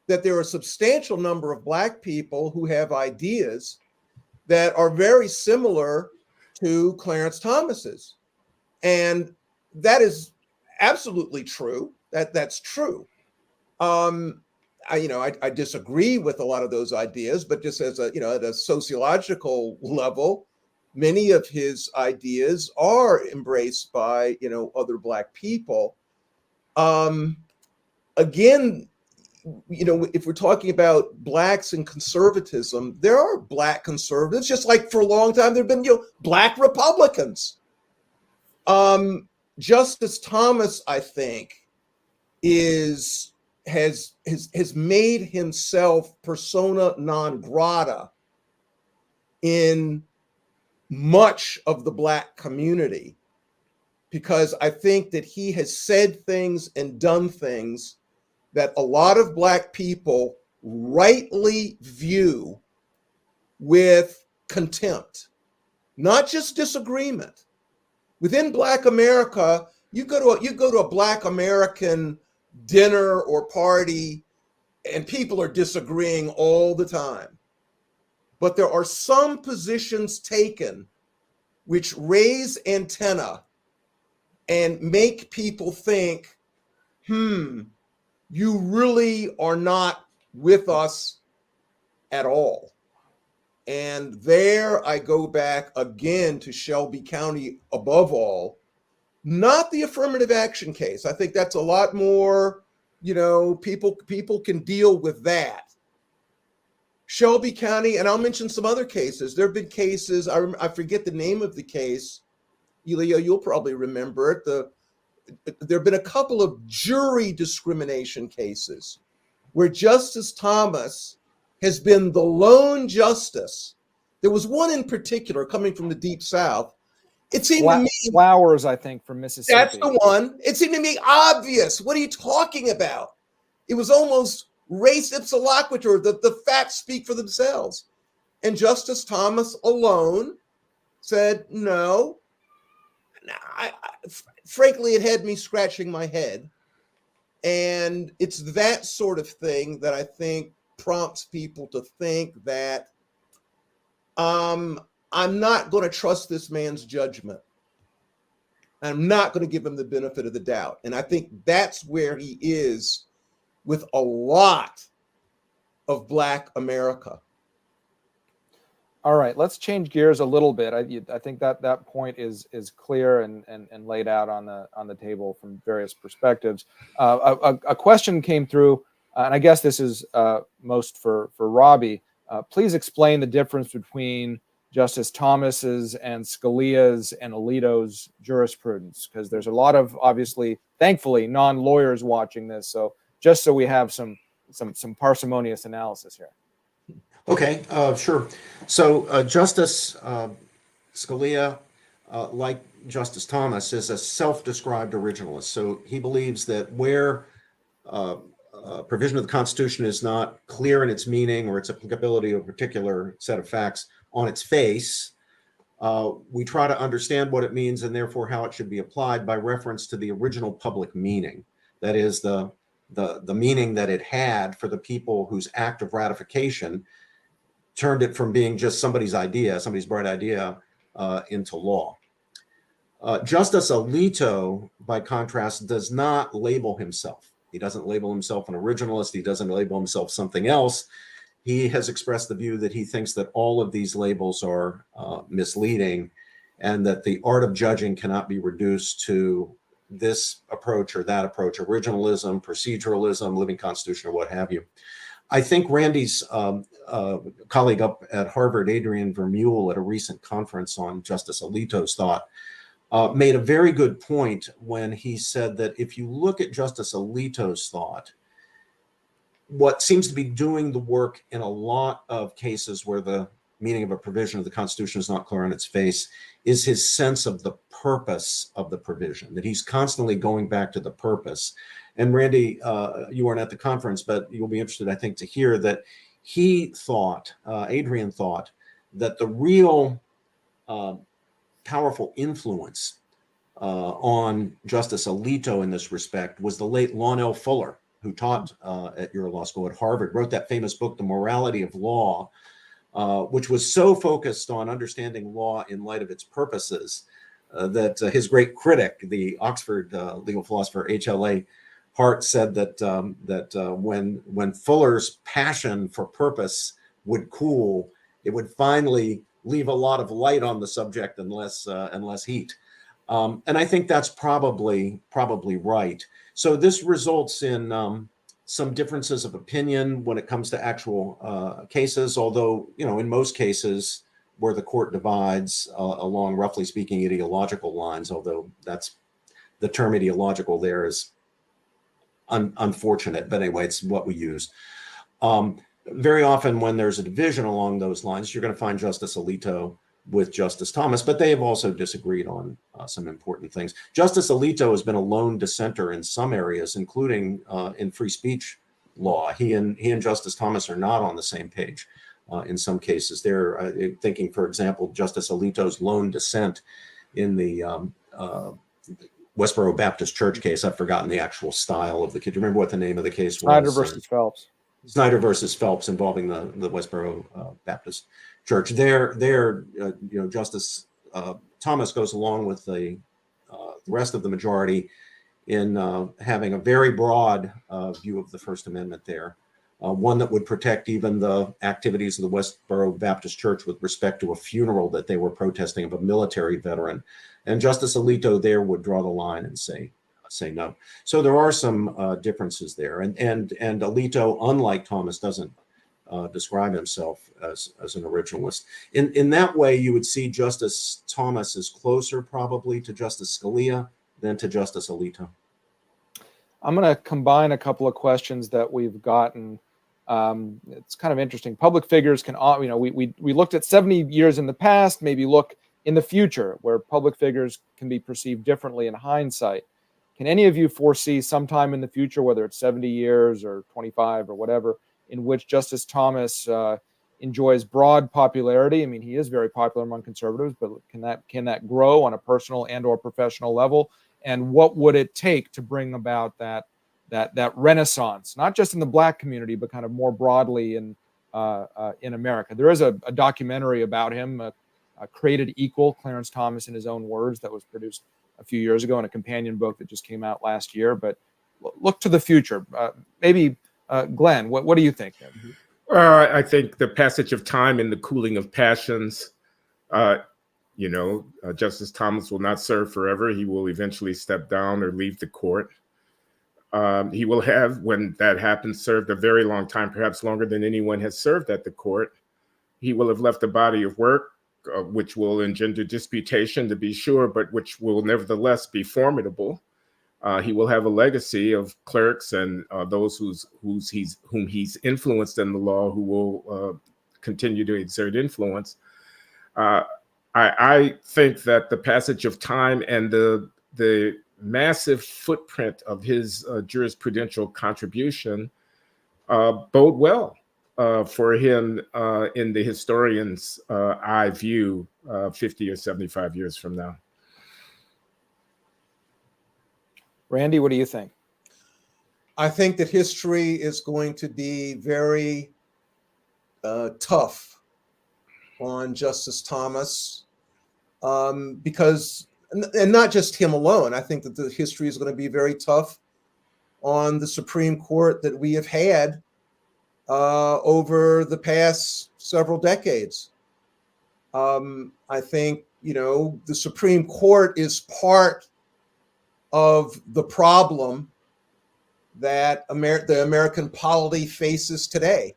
that there are a substantial number of black people who have ideas that are very similar to Clarence Thomas's. And that is absolutely true. That's true. I disagree with a lot of those ideas, but just as at a sociological level, many of his ideas are embraced by, other black people. Again, if we're talking about blacks and conservatism, there are black conservatives, just like for a long time there have been, black Republicans. Justice Thomas, I think, has made himself persona non grata in much of the black community, because I think that he has said things and done things that a lot of black people rightly view with contempt, not just disagreement. Within Black America, you go to a Black American dinner or party, and people are disagreeing all the time. But there are some positions taken which raise antenna and make people think, you really are not with us at all. And there I go back again to Shelby County above all, not the affirmative action case. I think that's a lot more, people can deal with that. Shelby County, and I'll mention some other cases. There have been cases, I forget the name of the case. Elia, you'll probably remember it. There have been a couple of jury discrimination cases where Justice Thomas has been the lone justice. There was one in particular coming from the Deep South. It seemed to me, Flowers, I think, from Mississippi. that's the one. It seemed to me obvious. What are you talking about? It was almost res ipsa loquitur. The facts speak for themselves. And Justice Thomas alone said, no. Frankly, it had me scratching my head. And it's that sort of thing that I think prompts people to think that I'm not going to trust this man's judgment. I'm not going to give him the benefit of the doubt. And I think that's where he is with a lot of Black America. All right, let's change gears a little bit. I think that point is clear and laid out on the table from various perspectives. A question came through, and I guess this is most for Robbie. Please explain the difference between Justice Thomas's and Scalia's and Alito's jurisprudence, because there's a lot of, obviously, thankfully, non-lawyers watching this. So just so we have some parsimonious analysis here. Okay, sure. So Justice Scalia, like Justice Thomas, is a self-described originalist. So he believes that where provision of the Constitution is not clear in its meaning or its applicability to a particular set of facts on its face, we try to understand what it means and therefore how it should be applied by reference to the original public meaning. That is the meaning that it had for the people whose act of ratification turned it from being just somebody's bright idea, into law. Justice Alito, by contrast, does not label himself. He doesn't label himself an originalist. He doesn't label himself something else. He has expressed the view that he thinks that all of these labels are misleading and that the art of judging cannot be reduced to this approach or that approach, originalism, proceduralism, living constitution, or what have you. I think Randy's colleague up at Harvard, Adrian Vermeule, at a recent conference on Justice Alito's thought, made a very good point when he said that if you look at Justice Alito's thought, what seems to be doing the work in a lot of cases where the meaning of a provision of the Constitution is not clear on its face is his sense of the purpose of the provision, that he's constantly going back to the purpose. And Randy, you weren't at the conference, but you'll be interested, I think, to hear that he thought, Adrian thought, that the real powerful influence on Justice Alito in this respect was the late Lionel Fuller, who taught at your law school at Harvard, wrote that famous book, The Morality of Law, which was so focused on understanding law in light of its purposes that his great critic, the Oxford legal philosopher H.L.A. Hart, said that when Fuller's passion for purpose would cool, it would finally leave a lot of light on the subject and less heat. And I think that's probably right. So this results in some differences of opinion when it comes to actual cases, although, in most cases where the court divides along, roughly speaking, ideological lines, although that's the term ideological there is unfortunate, but anyway, it's what we use. Very often when there's a division along those lines, you're going to find Justice Alito with Justice Thomas, but they have also disagreed on some important things. Justice Alito has been a lone dissenter in some areas, including in free speech law. He and Justice Thomas are not on the same page in some cases. They're thinking, for example, Justice Alito's lone dissent in the Westboro Baptist Church case. I've forgotten the actual style of the case. Do you remember what the name of the case was? Snyder versus Phelps. Snyder versus Phelps, involving the Westboro Baptist Church. There, Justice Thomas goes along with the rest of the majority in having a very broad view of the First Amendment there. one that would protect even the activities of the Westboro Baptist Church with respect to a funeral that they were protesting of a military veteran. And Justice Alito there would draw the line and say no. So there are some differences there. And Alito, unlike Thomas, doesn't describe himself as an originalist. In that way, you would see Justice Thomas is closer probably to Justice Scalia than to Justice Alito. I'm going to combine a couple of questions that we've gotten. It's kind of interesting. Public figures can, we looked at 70 years in the past, maybe look in the future where public figures can be perceived differently in hindsight. Can any of you foresee sometime in the future, whether it's 70 years or 25 or whatever, in which Justice Thomas enjoys broad popularity? I mean, he is very popular among conservatives, but can that grow on a personal and or professional level? And what would it take to bring about that renaissance, not just in the Black community, but kind of more broadly in America? There is a documentary about him, Created Equal, Clarence Thomas in his own words, that was produced a few years ago, and a companion book that just came out last year. But look to the future. Maybe, Glenn, what do you think? I think the passage of time and the cooling of passions, Justice Thomas will not serve forever. He will eventually step down or leave the court. He will have, when that happens, served a very long time, perhaps longer than anyone has served at the court. He will have left a body of work which will engender disputation, to be sure, but which will nevertheless be formidable. He will have a legacy of clerks and those whom he's influenced in the law, who will continue to exert influence. I think that the passage of time and the massive footprint of his jurisprudential contribution bode well for him in the historian's eye view 50 or 75 years from now. Randy, what do you think? I think that history is going to be very tough on Justice Thomas because, and not just him alone, I think that the history is going to be very tough on the Supreme Court that we have had over the past several decades. I think, the Supreme Court is part of the problem that the American polity faces today.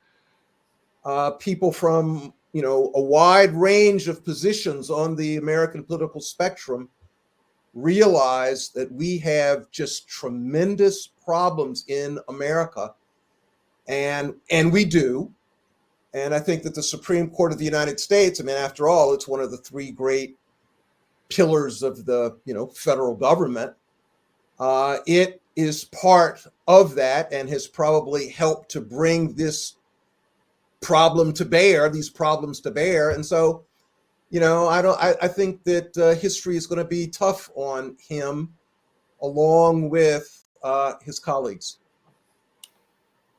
People from, a wide range of positions on the American political spectrum realize that we have just tremendous problems in America, and we do. And I think that the Supreme Court of the United States, after all, it's one of the three great pillars of the, federal government. It is part of that and has probably helped to bring these problems to bear. And so, I think that history is going to be tough on him along with his colleagues.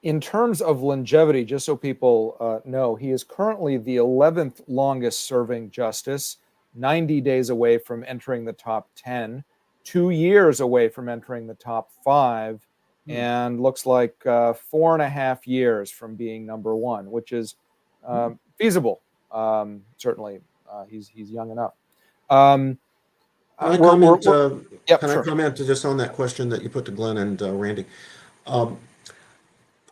In terms of longevity, just so people know, he is currently the 11th longest serving justice, 90 days away from entering the top 10, 2 years away from entering the top 5, and looks like 4.5 years from being number 1, which is feasible. Certainly, he's young enough. Can I sure. comment just on that question that you put to Glenn and Randy?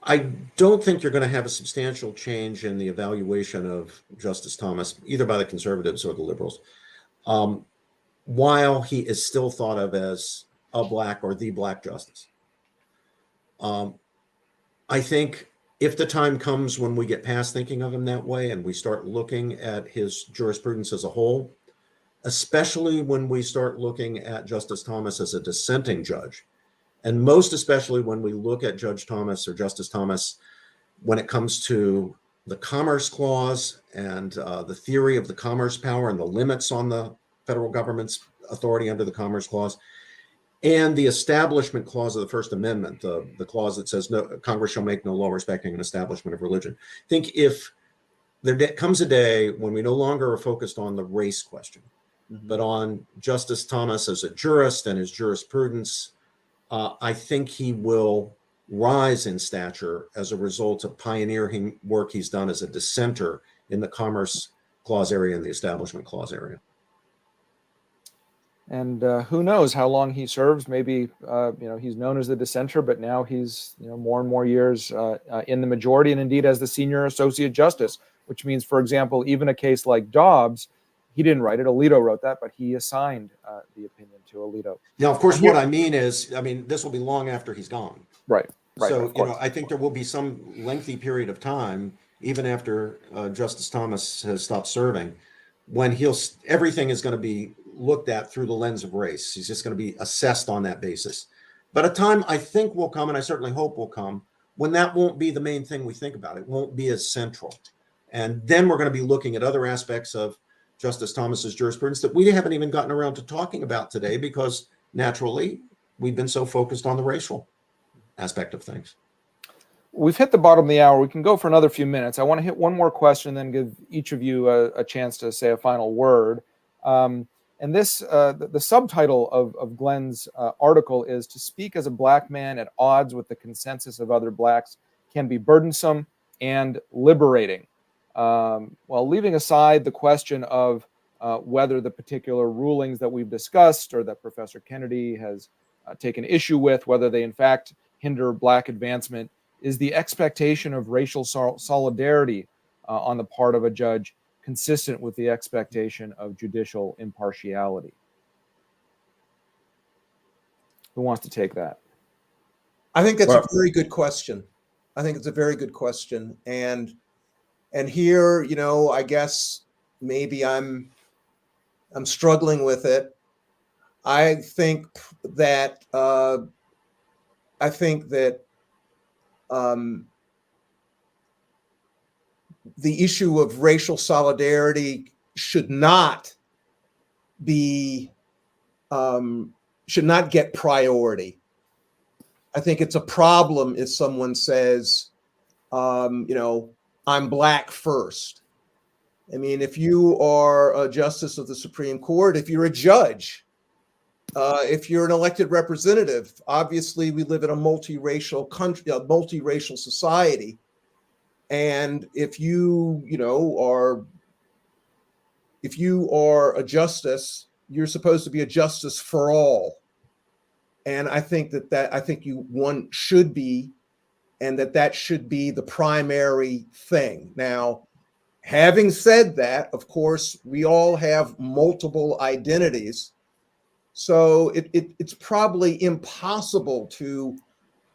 I don't think you're going to have a substantial change in the evaluation of Justice Thomas, either by the conservatives or the liberals, while he is still thought of as a Black or the Black justice. I think if the time comes when we get past thinking of him that way and we start looking at his jurisprudence as a whole, especially when we start looking at Justice Thomas as a dissenting judge, and most especially when we look at Judge Thomas or Justice Thomas when it comes to the Commerce Clause and the theory of the commerce power and the limits on the federal government's authority under the Commerce Clause, and the Establishment Clause of the First Amendment, the clause that says no, Congress shall make no law respecting an establishment of religion. I think if there comes a day when we no longer are focused on the race question, but on Justice Thomas as a jurist and his jurisprudence, I think he will rise in stature as a result of pioneering work he's done as a dissenter in the Commerce Clause area and the Establishment Clause area. And who knows how long he serves? Maybe he's known as the dissenter, but now he's more and more years in the majority, and indeed as the senior associate justice, which means, for example, even a case like Dobbs, he didn't write it. Alito wrote that, but he assigned the opinion to Alito. Now, of course, what I mean is, this will be long after he's gone. Right. So, I think there will be some lengthy period of time, even after Justice Thomas has stopped serving, when everything is going to be looked at through the lens of race. He's just going to be assessed on that basis. But a time I think will come, and I certainly hope will come, when that won't be the main thing we think about. It won't be as central. And then we're going to be looking at other aspects of Justice Thomas's jurisprudence that we haven't even gotten around to talking about today, because naturally we've been so focused on the racial aspect of things. We've hit the bottom of the hour. We can go for another few minutes. I want to hit one more question, then give each of you a chance to say a final word. And this, the subtitle of Glenn's article is "To speak as a black man at odds with the consensus of other blacks can be burdensome and liberating." Well, leaving aside the question of whether the particular rulings that we've discussed or that Professor Kennedy has taken issue with, whether they in fact hinder black advancement, is the expectation of racial solidarity on the part of a judge consistent with the expectation of judicial impartiality? Who wants to take that? I think that's a very good question. I think it's a very good question. And here, I guess maybe I'm struggling with it. I think that the issue of racial solidarity should not get priority. I think it's a problem if someone says, I'm black first. I mean, if you are a justice of the Supreme Court, if you're a judge, if you're an elected representative, obviously we live in a multiracial country, a multiracial society. And if you are a justice, you're supposed to be a justice for all. And I think one should be, and that should be the primary thing. Now, having said that, of course, we all have multiple identities. So it's probably impossible to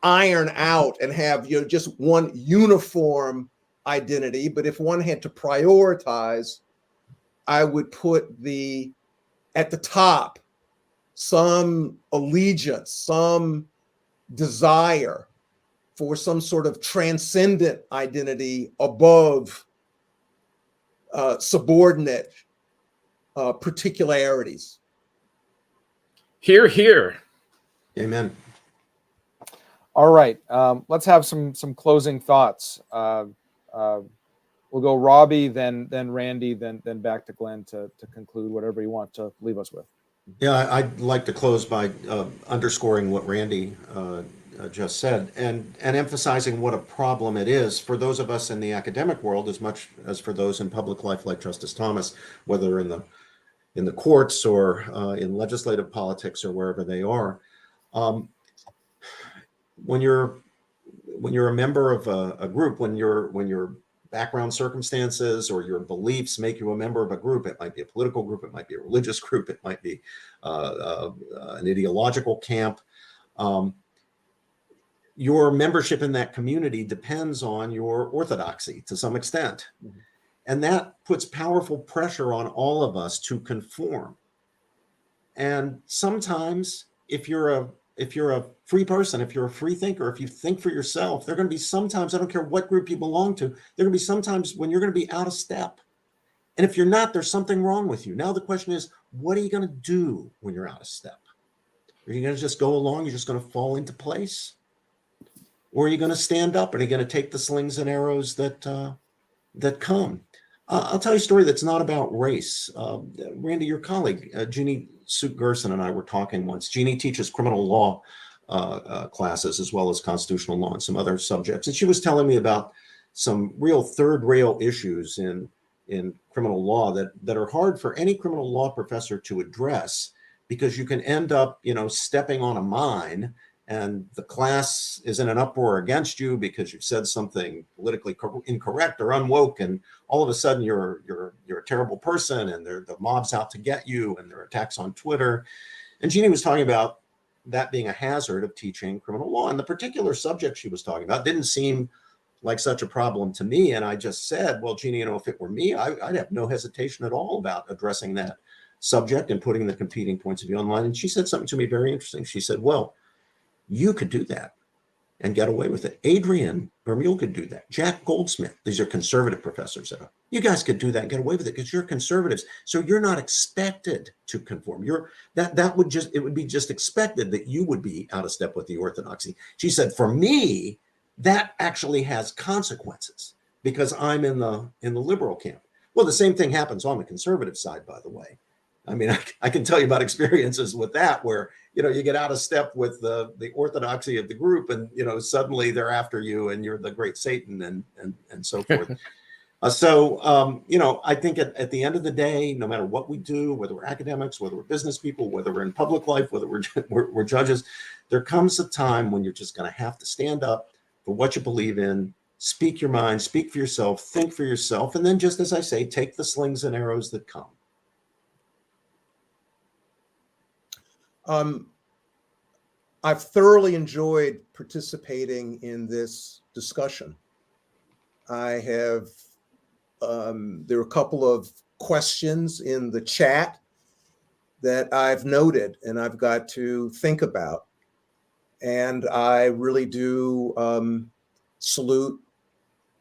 iron out and have just one uniform identity. But if one had to prioritize, I would put at the top some allegiance, some desire for some sort of transcendent identity above subordinate particularities. Hear, hear. Amen. All right, let's have some closing thoughts. We'll go Robbie, then Randy, then back to Glenn to conclude whatever you want to leave us with. Yeah, I'd like to close by underscoring what Randy just said, and emphasizing what a problem it is for those of us in the academic world, as much as for those in public life like Justice Thomas, whether in the courts or in legislative politics or wherever they are. When you're a member of a group, when your background circumstances or your beliefs make you a member of a group, it might be a political group, it might be a religious group, it might be an ideological camp. Your membership in that community depends on your orthodoxy to some extent. Mm-hmm. And that puts powerful pressure on all of us to conform. And sometimes if you're a free person, if you're a free thinker, if you think for yourself, there are going to be sometimes, I don't care what group you belong to, there are going to be sometimes when you're going to be out of step. And if you're not, there's something wrong with you. Now the question is, what are you going to do when you're out of step? Are you going to just go along? You're just going to fall into place? Or are you going to stand up? And are you going to take the slings and arrows that come? I'll tell you a story that's not about race. Randy, your colleague, Jeannie Suk Gerson and I were talking once. Jeannie teaches criminal law classes, as well as constitutional law and some other subjects. And she was telling me about some real third rail issues in criminal law that are hard for any criminal law professor to address, because you can end up, stepping on a mine, and the class is in an uproar against you because you've said something politically incorrect or unwoke, and all of a sudden you're a terrible person, and the mob's out to get you, and there are attacks on Twitter. And Jeannie was talking about that being a hazard of teaching criminal law, and the particular subject she was talking about didn't seem like such a problem to me. And I just said, well, Jeannie, if it were me, I'd have no hesitation at all about addressing that subject and putting the competing points of view online. And she said something to me very interesting. She said, well, you could do that and get away with it. Adrian Bermule could do that. Jack Goldsmith, these are conservative professors. You guys could do that and get away with it because you're conservatives. So you're not expected to conform. It would be just expected that you would be out of step with the orthodoxy. She said, for me, that actually has consequences because I'm in the liberal camp. Well, the same thing happens on the conservative side, by the way. I mean, I can tell you about experiences with that where, you get out of step with the orthodoxy of the group, and, suddenly they're after you and you're the great Satan and so forth. I think at the end of the day, no matter what we do, whether we're academics, whether we're business people, whether we're in public life, whether we're judges, there comes a time when you're just going to have to stand up for what you believe in, speak your mind, speak for yourself, think for yourself, and then, just as I say, take the slings and arrows that come. I've thoroughly enjoyed participating in this discussion. There are a couple of questions in the chat that I've noted and I've got to think about. And I really do salute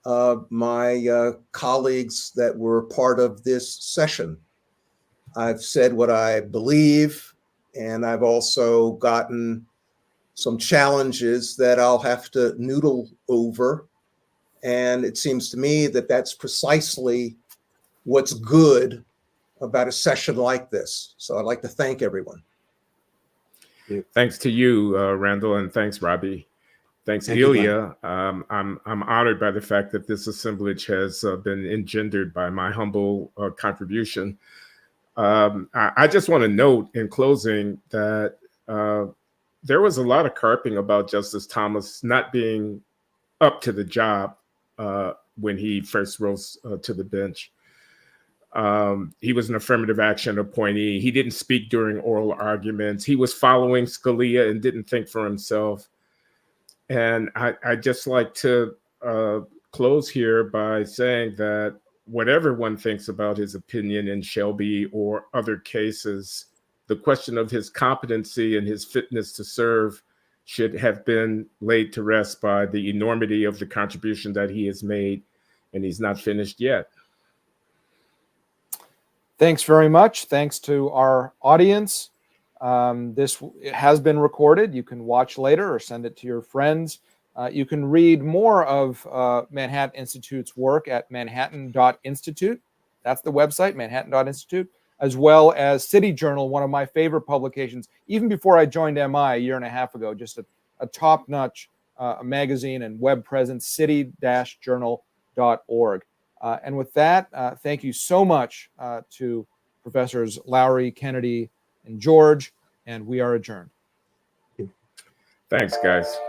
my colleagues that were part of this session. I've said what I believe, and I've also gotten some challenges that I'll have to noodle over. And it seems to me that that's precisely what's good about a session like this. So I'd like to thank everyone. Thanks to you, Randall, and thanks, Robbie. Thanks, Ilya. I'm honored by the fact that this assemblage has been engendered by my humble contribution. I just want to note in closing that there was a lot of carping about Justice Thomas not being up to the job when he first rose to the bench. He was an affirmative action appointee. He didn't speak during oral arguments. He was following Scalia and didn't think for himself. And I just like to close here by saying that whatever one thinks about his opinion in Shelby or other cases, the question of his competency and his fitness to serve should have been laid to rest by the enormity of the contribution that he has made, and he's not finished yet. Thanks very much. Thanks to our audience. This has been recorded. You can watch later or send it to your friends. You can read more of Manhattan Institute's work at manhattan.institute. That's the website, manhattan.institute, as well as City Journal, one of my favorite publications, even before I joined MI a year and a half ago, just a top-notch magazine and web presence, city-journal.org. And with that, thank you so much to Professors Loury, Kennedy, and George, and we are adjourned. Thanks, guys.